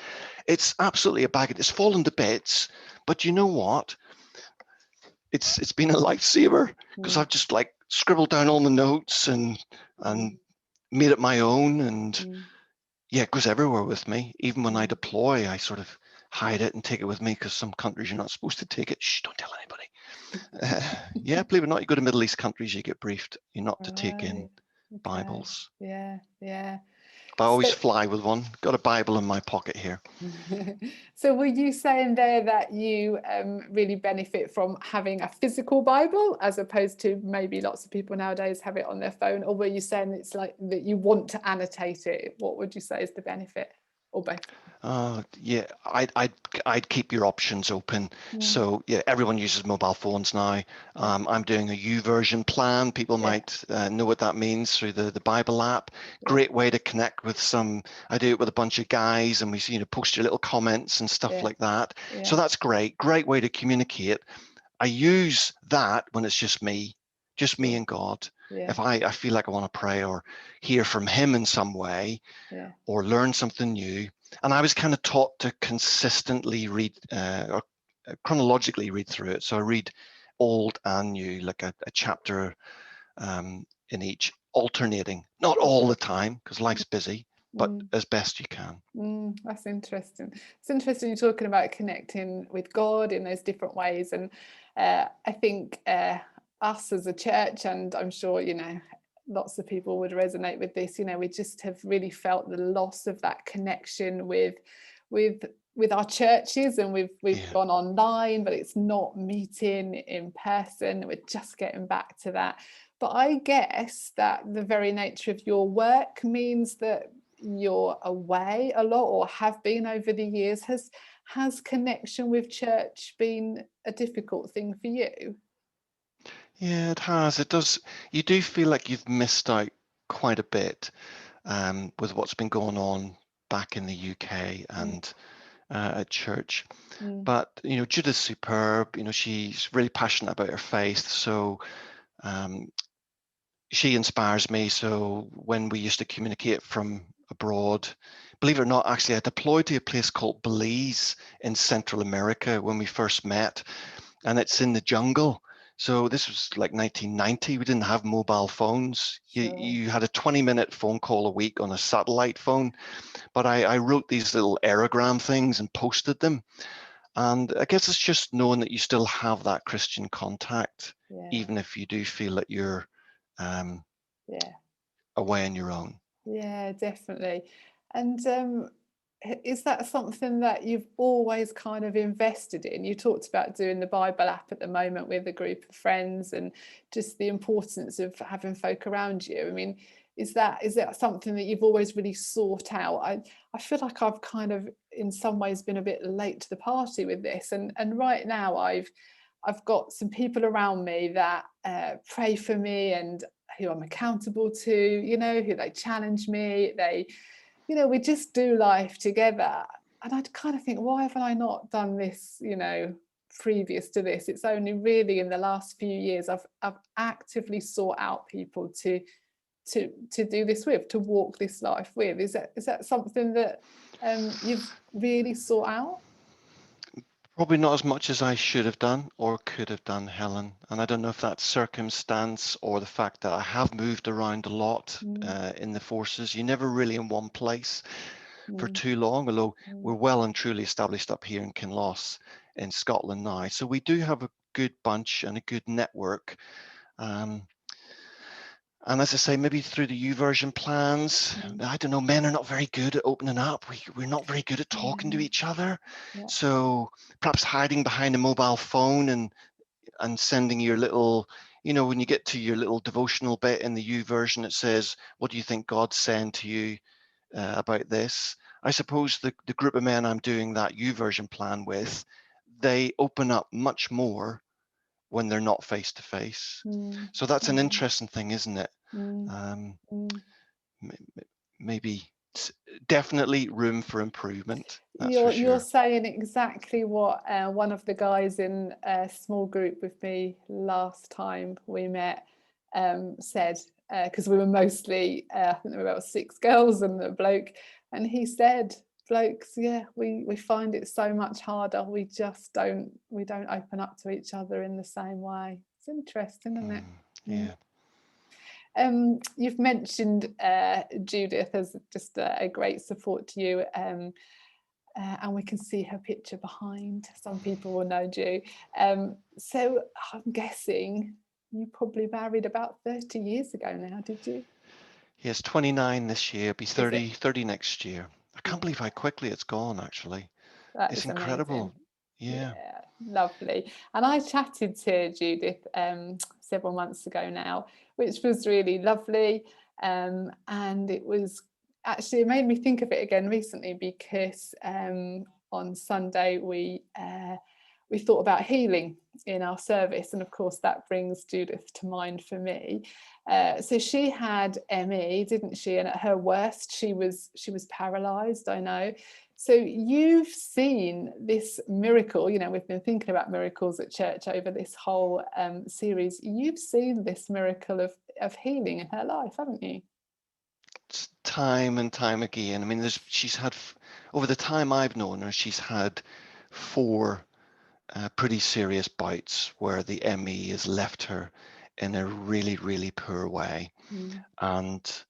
It's absolutely a bag. It's fallen to bits, but you know what? It's been a lifesaver because I've just like scribbled down all the notes and made it my own. And yeah, it goes everywhere with me. Even when I deploy, I sort of hide it and take it with me because some countries you're not supposed to take it. Shh, don't tell anybody. Yeah, believe it or not, you go to Middle East countries, you get briefed. You're not to take in Bibles. Yeah. But I always So, fly with one. Got a Bible in my pocket here. so were you saying there that you really benefit from having a physical Bible as opposed to maybe lots of people nowadays have it on their phone? Or were you saying it's like that you want to annotate it? What would you say is the benefit, or both? Yeah, I'd keep your options open. So yeah, everyone uses mobile phones now. I'm doing a YouVersion plan. People might know what that means through the Bible app. Great way to connect with some. I do it with a bunch of guys, and we post your little comments and stuff like that. So that's great. Great way to communicate. I use that when it's just me and God. If I feel like I want to pray or hear from Him in some way, or learn something new. And I was kind of taught to consistently read or chronologically read through it. So I read old and new, like a chapter in each, alternating, not all the time because life's busy, but as best you can. That's interesting. It's interesting you're talking about connecting with God in those different ways. And I think us as a church, and I'm sure, lots of people would resonate with this, we just have really felt the loss of that connection with our churches, and we've gone online, but it's not meeting in person. We're just getting back to that. But I guess that the very nature of your work means that you're away a lot, or have been over the years. Has connection with church been a difficult thing for you? Yeah, it has. It does. You do feel like you've missed out quite a bit with what's been going on back in the UK and at church. But Judith's superb. She's really passionate about her faith. So she inspires me. So when we used to communicate from abroad, believe it or not, actually, I deployed to a place called Belize in Central America when we first met, and it's in the jungle. So this was like 1990. We didn't have mobile phones. You had a 20-minute phone call a week on a satellite phone, but I wrote these little aerogram things and posted them. And I guess it's just knowing that you still have that Christian contact, even if you do feel that you're away on your own. Yeah, definitely. And is that something that you've always kind of invested in? You talked about doing the Bible app at the moment with a group of friends, and just the importance of having folk around you. I mean, is that something that you've always really sought out? I feel like I've kind of in some ways been a bit late to the party with this, and right now I've got some people around me that pray for me and who I'm accountable to, who they challenge me, you know, we just do life together. And I'd kind of think, why haven't I not done this, you know, previous to this? It's only really in the last few years I've actively sought out people to do this with, to walk this life with. Is that something that you've really sought out? Probably not as much as I should have done or could have done, Helen. And I don't know if that's circumstance or the fact that I have moved around a lot Mm, in the forces. You're never really in one place for mm, too long, although mm, we're well and truly established up here in Kinloss in Scotland now. So we do have a good bunch and a good network. Um, and as I say, maybe through the YouVersion plans, mm. I don't know, men are not very good at opening up. We're not very good at talking to Yeah, each other. yeah. So perhaps hiding behind a mobile phone and sending your little, you know, when you get to your little devotional bit in the YouVersion, it says, what do you think God's saying to you about this? I suppose the group of men I'm doing that YouVersion plan with, they open up much more when they're not face to face. Mm, So that's an mm, interesting thing, isn't it? mm, Um, mm. maybe definitely room for improvement. That's for You're sure. saying exactly what one of the guys in a small group with me last time we met said, because we were mostly I think there were about 6 girls and a bloke, and he said, blokes, yeah, we find it so much harder. We don't open up to each other in the same way. It's interesting, isn't it? Mm. Yeah. You've mentioned Judith as just a great support to you, and we can see her picture behind. Some people will know Ju. So I'm guessing you probably married about 30 years ago now, did you? He is 29 this year, be Is it? 30 next year. I can't believe how Yeah, quickly it's gone, actually. that It's is amazing. incredible. Yeah. Yeah, lovely. And I chatted to Judith several months ago now, which was really lovely. And it was actually, it made me think of it again recently because on Sunday we thought about healing in our service, and of course that brings Judith to mind for me. So she had ME, didn't she? And at her worst, she was paralysed. I know. So you've seen this miracle. You know, we've been thinking about miracles at church over this whole series. You've seen this miracle of healing in her life, haven't you? It's time and time again. I mean, she's had, over the time I've known her, she's had 4 pretty serious bouts where the ME has left her in a really, really poor way. Mm, And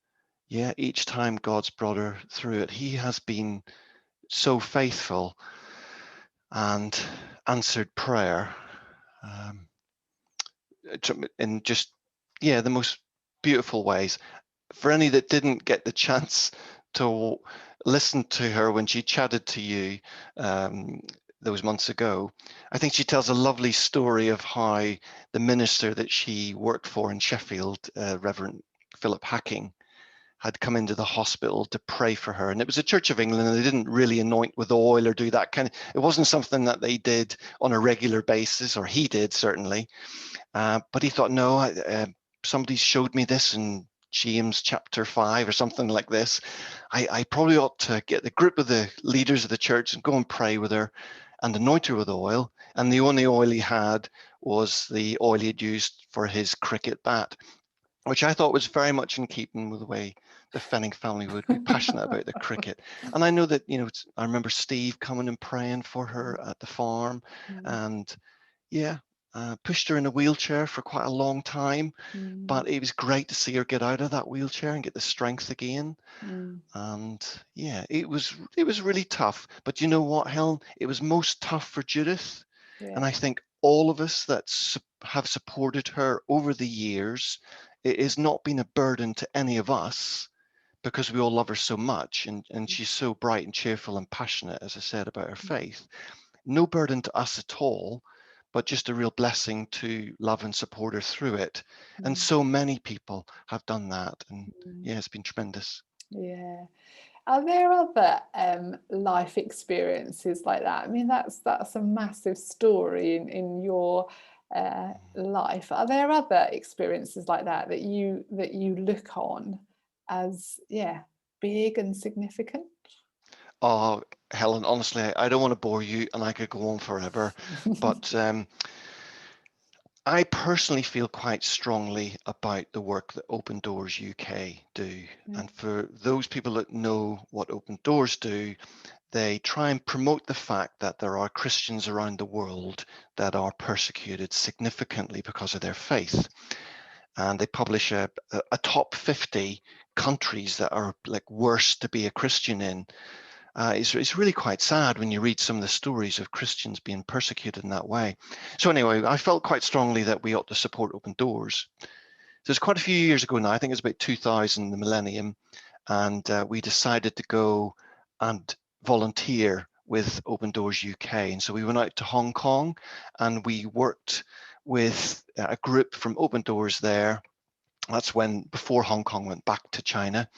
yeah, each time God's brought her through it, he has been so faithful and answered prayer. Um, in just, yeah, the most beautiful ways. For any that didn't get the chance to listen to her when she chatted to you um, those months ago, I think she tells a lovely story of how the minister that she worked for in Sheffield, Reverend Philip Hacking, had come into the hospital to pray for her. And it was a Church of England, and they didn't really anoint with oil or do that kind of, it wasn't something that they did on a regular basis, or he did certainly. But he thought, no, somebody showed me this in James chapter 5 or something like this. I probably ought to get the group of the leaders of the church and go and pray with her and anoint her with oil. And the only oil he had was the oil he had used for his cricket bat, which I thought was very much in keeping with the way the Fenning family would be passionate about the cricket. And I know that, you know, I remember Steve coming and praying for her at the farm, mm, and yeah, pushed her in a wheelchair for quite a long time, mm, but it was great to see her get out of that wheelchair and get the strength again. mm. And yeah, it was really tough. But you know what, Helen? It was most tough for Judith, and Yeah. I think all of us that have supported her over the years, it has not been a burden to any of us because we all love her so much, and she's so bright and cheerful and passionate, as I said, about her faith. No burden to us at all, but just a real blessing to love and support her through it. And Mm, so many people have done that. And mm. yeah, it's been tremendous. Yeah. Are there other life experiences like that? I mean, that's a massive story in your life. Are there other experiences like that that you look on as, yeah? big and significant? Oh, Helen, honestly, I don't want to bore you, and I could go on forever, but I personally feel quite strongly about the work that Open Doors UK do. Yeah. And for those people that know what Open Doors do, they try and promote the fact that there are Christians around the world that are persecuted significantly because of their faith. And they publish a top 50 countries that are like worse to be a Christian in. It's really quite sad when you read some of the stories of Christians being persecuted in that way. So anyway, I felt quite strongly that we ought to support Open Doors. So it's quite a few years ago now. I think it was about 2000, the millennium, and we decided to go and volunteer with Open Doors UK. And so we went out to Hong Kong, and we worked with a group from Open Doors there. That's when, before Hong Kong went back to China.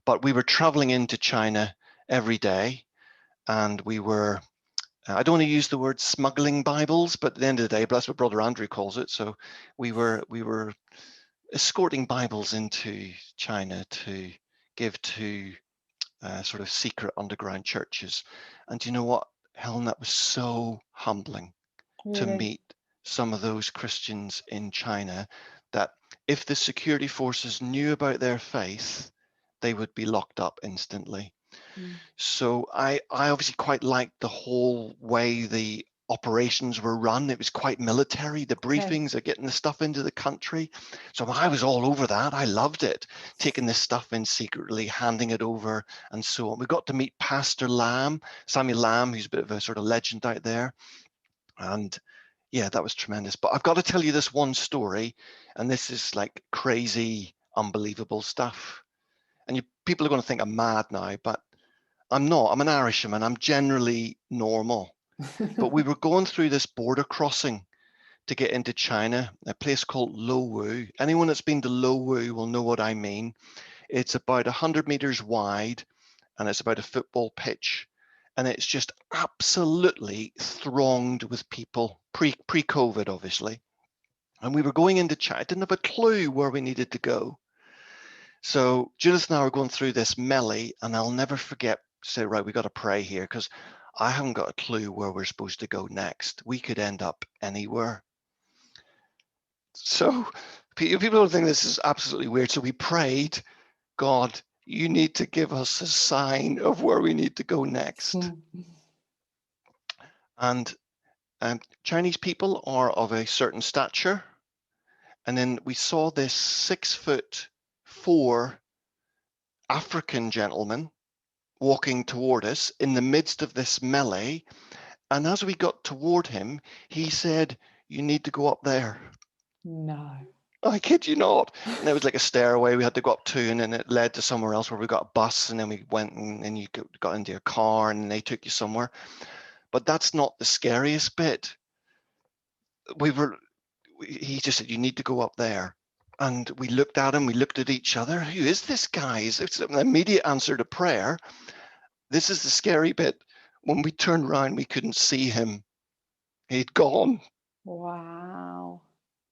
But we were traveling into China every day, and we were, I don't want to use the word smuggling Bibles, but at the end of the day, but that's what Brother Andrew calls it. So we were escorting Bibles into China to give to sort of secret underground churches. And you know what, Helen, that was so humbling to Really? meet some of those Christians in China that if the security forces knew about their faith, they would be locked up instantly. Mm. So I obviously quite liked the whole way the operations were run. It was quite military, the Okay. briefings are getting the stuff into the country. So I was all over that. I loved it, taking this stuff in secretly, handing it over and so on. We got to meet Pastor Lamb, Samuel Lamb, who's a bit of a sort of legend out there. And yeah, that was tremendous. But I've got to tell you this one story, and this is like crazy, unbelievable stuff. And people are going to think I'm mad now, but I'm not. I'm an Irishman. I'm generally normal. But we were going through this border crossing to get into China, a place called Lowu. Anyone that's been to Lowu will know what I mean. It's about 100 meters wide, and it's about a football pitch. And it's just absolutely thronged with people, pre-COVID, obviously. And we were going into China. I didn't have a clue where we needed to go. So Judith and I were going through this melee, and I'll never forget, say, right, we got to pray here because I haven't got a clue where we're supposed to go next. We could end up anywhere. So people don't think this is absolutely weird. So we prayed, God, you need to give us a sign of where we need to go next. And Chinese people are of a certain stature. And then we saw this 6'4" African gentleman walking toward us in the midst of this melee. And as we got toward him, he said, you need to go up there. No. I kid you not. And it was like a stairway we had to go up to, and then it led to somewhere else where we got a bus, and then we went and you got into your car and they took you somewhere. But that's not the scariest bit. He just said, you need to go up there. And we looked at him, we looked at each other. Who is this guy? It's an immediate answer to prayer. This is the scary bit. When we turned around, we couldn't see him. He'd gone. Wow.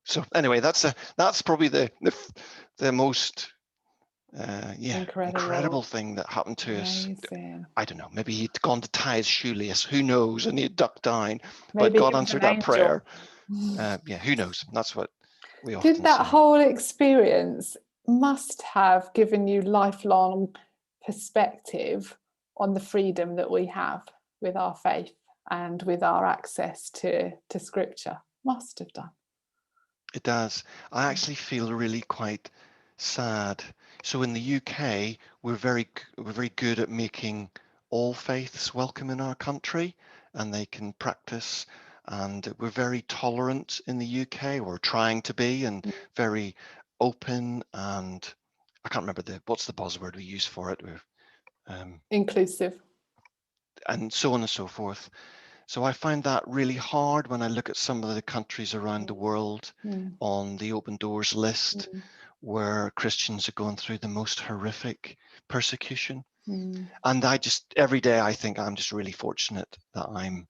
So anyway, that's probably the most incredible Incredible. thing that happened to us. Amazing. I don't know. Maybe he'd gone to tie his shoelace. Who knows? And he'd ducked down. But Maybe God he was answered an that angel. prayer. Yeah, who knows? That's what we Did often that say. whole experience must have given you lifelong perspective on the freedom that we have with our faith and with our access to scripture? Must have done. It does. I actually feel really quite sad. So in the UK, we're very good at making all faiths welcome in our country, and they can practice. And we're very tolerant in the UK. We're trying to be, and very open. And I can't remember what's the buzzword we use for it. Inclusive. And so on and so forth. So I find that really hard when I look at some of the countries around the world Mm. on the Open Doors list, Mm. where Christians are going through the most horrific persecution. Mm. And every day I think I'm just really fortunate that I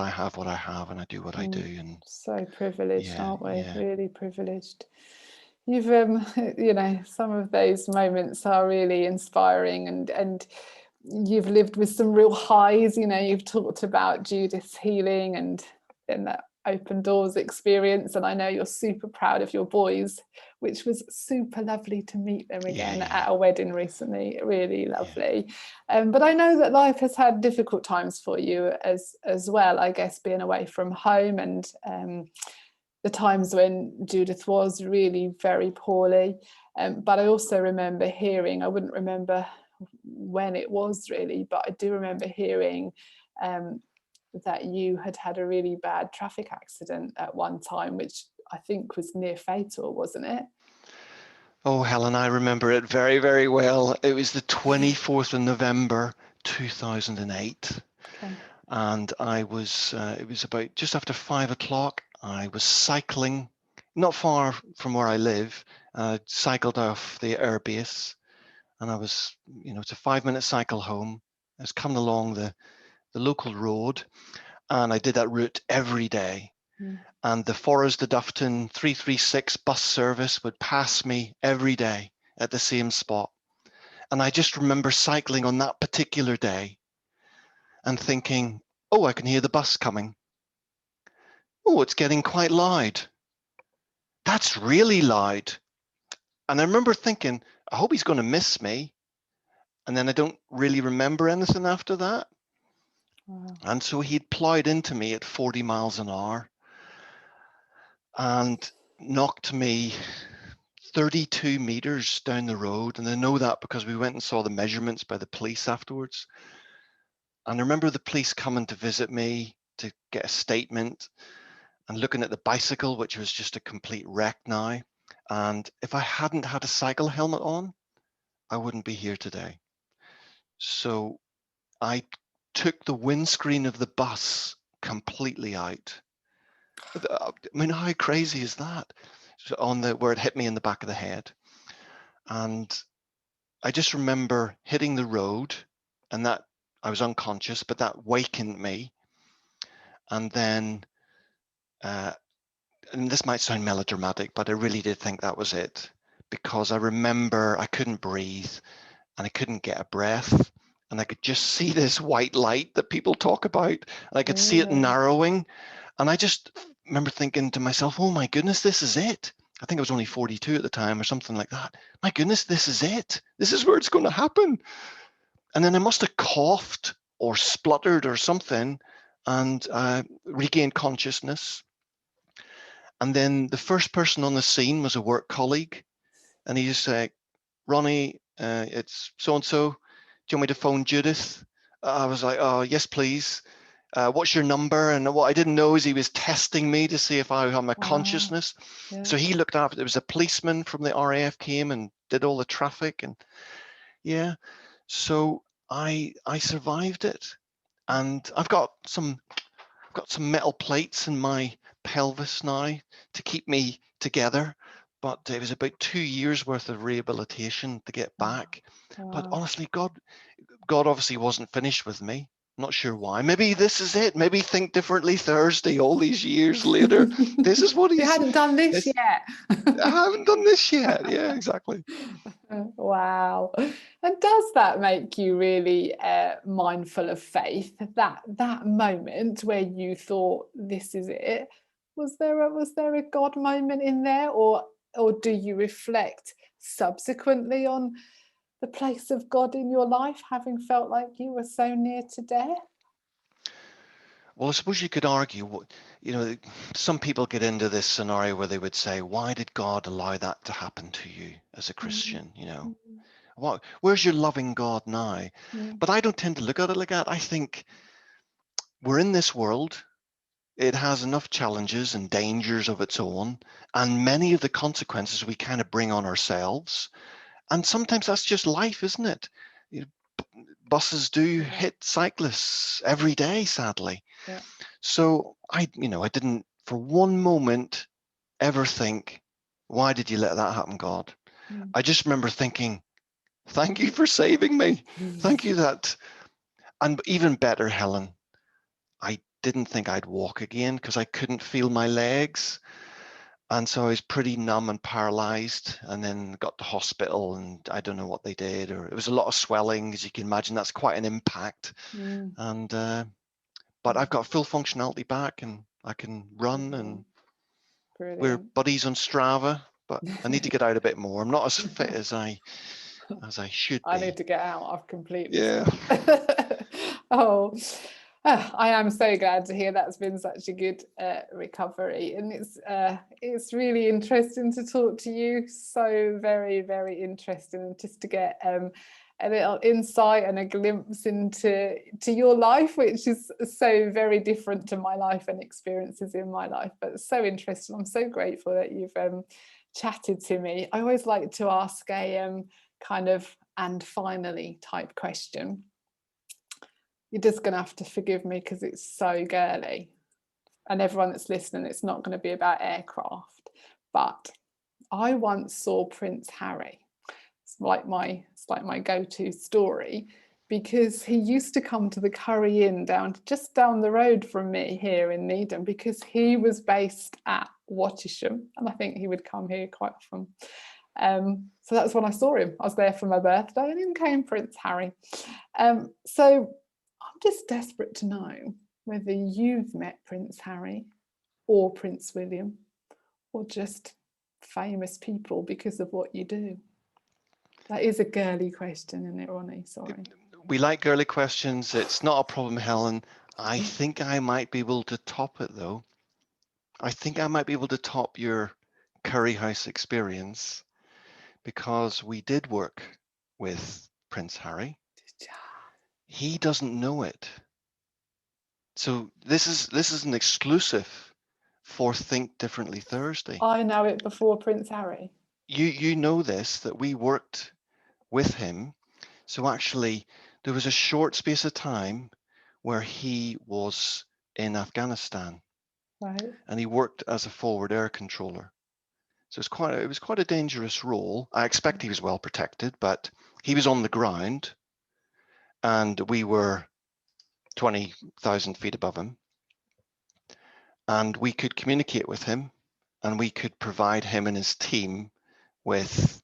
have what I have and I do what I do. And So privileged, yeah, aren't we? yeah. Really privileged. you've you know, some of those moments are really inspiring, and you've lived with some real highs. You know, you've talked about Judith's healing and that open doors experience, and I know you're super proud of your boys, which was super lovely to meet them again Yeah, at a wedding recently. Really yeah, lovely. But I know that life has had difficult times for you as well, I guess, being away from home, and the times when Judith was really very poorly. But I also remember hearing, I wouldn't remember when it was really, but I do remember hearing that you had had a really bad traffic accident at one time, which I think was near fatal, wasn't it? Oh, Helen, I remember it very, very well. It was the 24th of November, 2008. Okay. And it was about just after 5 o'clock. I was cycling not far from where I live. I cycled off the airbase, and it's a 5-minute cycle home. I was coming along the local road, and I did that route every day. Mm. And the Forest to Dufton 336 bus service would pass me every day at the same spot. And I just remember cycling on that particular day and thinking, oh, I can hear the bus coming. Oh, it's getting quite loud. That's really loud. And I remember thinking, I hope he's going to miss me. And then I don't really remember anything after that. Wow. And so he'd plowed into me at 40 miles an hour and knocked me 32 meters down the road. And I know that because we went and saw the measurements by the police afterwards. And I remember the police coming to visit me to get a statement and looking at the bicycle, which was just a complete wreck now. And if I hadn't had a cycle helmet on, I wouldn't be here today. So I took the windscreen of the bus completely out. I mean, how crazy is that? On the where it hit me in the back of the head. And I just remember hitting the road, and that I was unconscious, but that wakened me. And then and this might sound melodramatic, but I really did think that was it, because I remember I couldn't breathe and I couldn't get a breath, and I could just see this white light that people talk about, and I could see it Mm. narrowing, and I just remember thinking to myself, oh my goodness, this is it. I think I was only 42 at the time or something like that. My goodness, this is it. This is where it's going to happen. And then I must have coughed or spluttered or something and regained consciousness. And then the first person on the scene was a work colleague, and he just said, Ronnie, it's so and so. Do you want me to phone Judith? I was like, oh, yes, please. What's your number? And what I didn't know is he was testing me to see if I had my Wow. consciousness. Yeah. So he looked after. There was a policeman from the RAF came and did all the traffic, and yeah. So I survived it, and I've got some metal plates in my pelvis now to keep me together. But it was about 2 years worth of rehabilitation to get back. But Wow. honestly, God obviously wasn't finished with me. Not sure why. Maybe this is it. Maybe Think Differently Thursday, all these years later. This is what You hadn't done this this, yet. I haven't done this yet. Yeah, exactly. Wow. And does that make you really mindful of faith? That moment where you thought this is it, was there a God moment in there, or do you reflect subsequently on the place of God in your life, having felt like you were so near to death? Well, I suppose you could argue, some people get into this scenario where they would say, why did God allow that to happen to you as a Mm, Christian? mm, Where's your loving God now? mm, But I don't tend to look at it like that. I think we're in this world. It has enough challenges and dangers of its own, and many of the consequences we kind of bring on ourselves. And sometimes that's just life, isn't it? You know, buses do yeah, hit cyclists every day, sadly. yeah. So I didn't for one moment ever think, why did you let that happen, God? Mm. I just remember thinking, thank you for saving me. Thank you that. And even better, Helen, I didn't think I'd walk again because I couldn't feel my legs. And so I was pretty numb and paralyzed, and then got to hospital, and I don't know what they did, or it was a lot of swelling, as you can imagine. That's quite an impact. Mm. And but I've got full functionality back, and I can run, and we're Brilliant. buddies on Strava. But I need to get out a bit more. I'm not as fit as I should I need be. to get out. I've completely Yeah. stopped. Oh, I am so glad to hear that's been such a good recovery, and it's really interesting to talk to you. So very, very interesting, and just to get a little insight and a glimpse into your life, which is so very different to my life and experiences in my life. But so interesting. I'm so grateful that you've chatted to me. I always like to ask a kind of "and finally" type question. You're just going to have to forgive me because it's so girly, and everyone that's listening, it's not going to be about aircraft, but I once saw Prince Harry. It's like my go-to story, because he used to come to the Curry Inn just down the road from me here in Needham, because he was based at Wattisham, and I think he would come here quite often. So that's when I saw him. I was there for my birthday, and in came Prince Harry. So I'm just desperate to know whether you've met Prince Harry or Prince William, or just famous people because of what you do. That is a girly question, isn't it, Ronnie? Sorry. We like girly questions. It's not a problem, Helen. I think I might be able to top it, though. I think I might be able to top your Curry House experience, because we did work with Prince Harry. He doesn't know it. So this is an exclusive for Think Differently Thursday. I know it before Prince Harry. You know this, that we worked with him. So actually, there was a short space of time where he was in Afghanistan, Right. and he worked as a forward air controller. So it was quite a dangerous role. I expect he was well protected, but he was on the ground, and we were 20,000 feet above him, and we could communicate with him, and we could provide him and his team with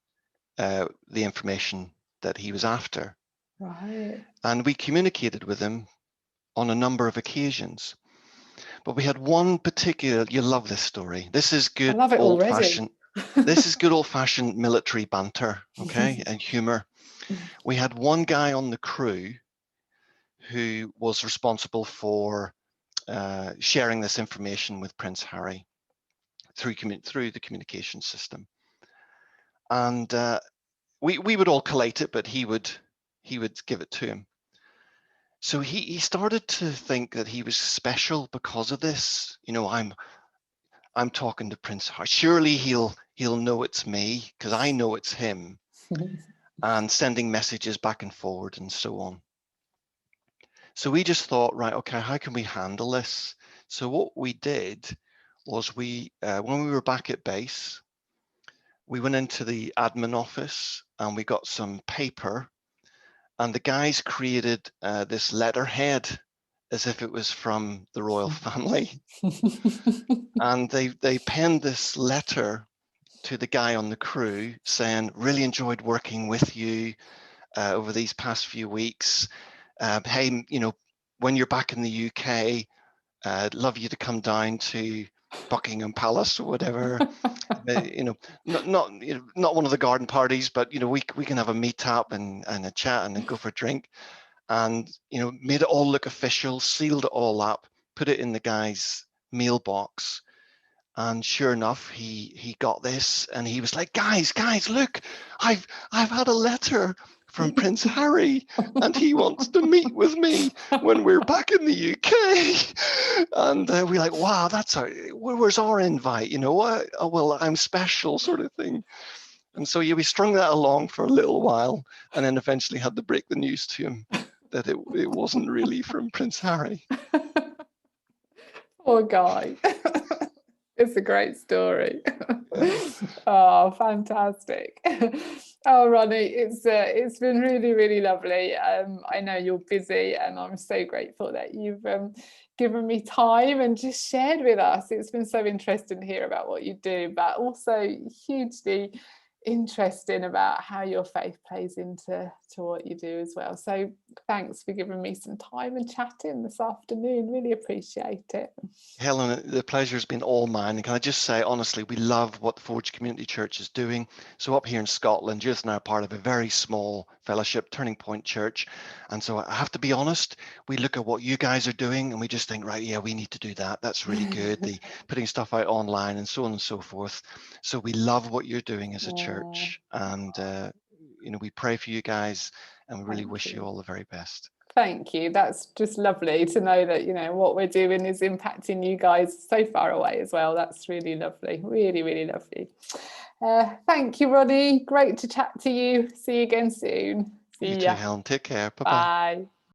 the information that he was after. Right. And we communicated with him on a number of occasions. But we had one particular, you love this story. This is I good love it already. old-fashioned, this is good old-fashioned military banter, okay, and humor. We had one guy on the crew who was responsible for sharing this information with Prince Harry through the communication system. And we would all collate it, but he would give it to him. So he started to think that he was special because of this. You know, I'm talking to Prince Harry. Surely he'll know it's me, because I know it's him, and sending messages back and forward and so on. So we just thought, right, okay, how can we handle this? So what we did was when we were back at base, we went into the admin office and we got some paper, and the guys created this letterhead as if it was from the royal family. And they penned this letter to the guy on the crew saying, really enjoyed working with you over these past few weeks. Hey, you know, when you're back in the UK, I'd love you to come down to Buckingham Palace or whatever. You know, not one of the garden parties, but you know, we can have a meet up and a chat and then go for a drink. And you know, made it all look official, sealed it all up, put it in the guy's mailbox. And sure enough, he got this, and he was like, guys, look, I've had a letter from Prince Harry, and he wants to meet with me when we're back in the UK. And we're like, wow, where's our invite? You know what? Oh, well, I'm special, sort of thing. And so yeah, we strung that along for a little while, and then eventually had to break the news to him that it wasn't really from Prince Harry. Poor guy. It's a great story. Yeah. Oh, fantastic. Oh, Ronnie, it's been really, really lovely. I know you're busy, and I'm so grateful that you've given me time and just shared with us. It's been so interesting to hear about what you do, but also hugely interesting about how your faith plays into what you do as well. So thanks for giving me some time and chatting this afternoon. Really appreciate it. Helen, the pleasure's been all mine. And can I just say, honestly, we love what the Forge Community Church is doing. So up here in Scotland, you're now part of a very small fellowship, Turning Point Church. And so I have to be honest, we look at what you guys are doing and we just think, right, yeah, we need to do that. That's really good. The putting stuff out online and so on and so forth. So we love what you're doing as a Oh, church. And, we pray for you guys and we really thank wish you you. all the very best. Thank you. That's just lovely to know that, what we're doing is impacting you guys so far away as well. That's really lovely. Really, really lovely. Thank you, Ronnie. Great to chat to you. See you again soon. You See too, ya. Helen. Take care. Bye-bye. Bye.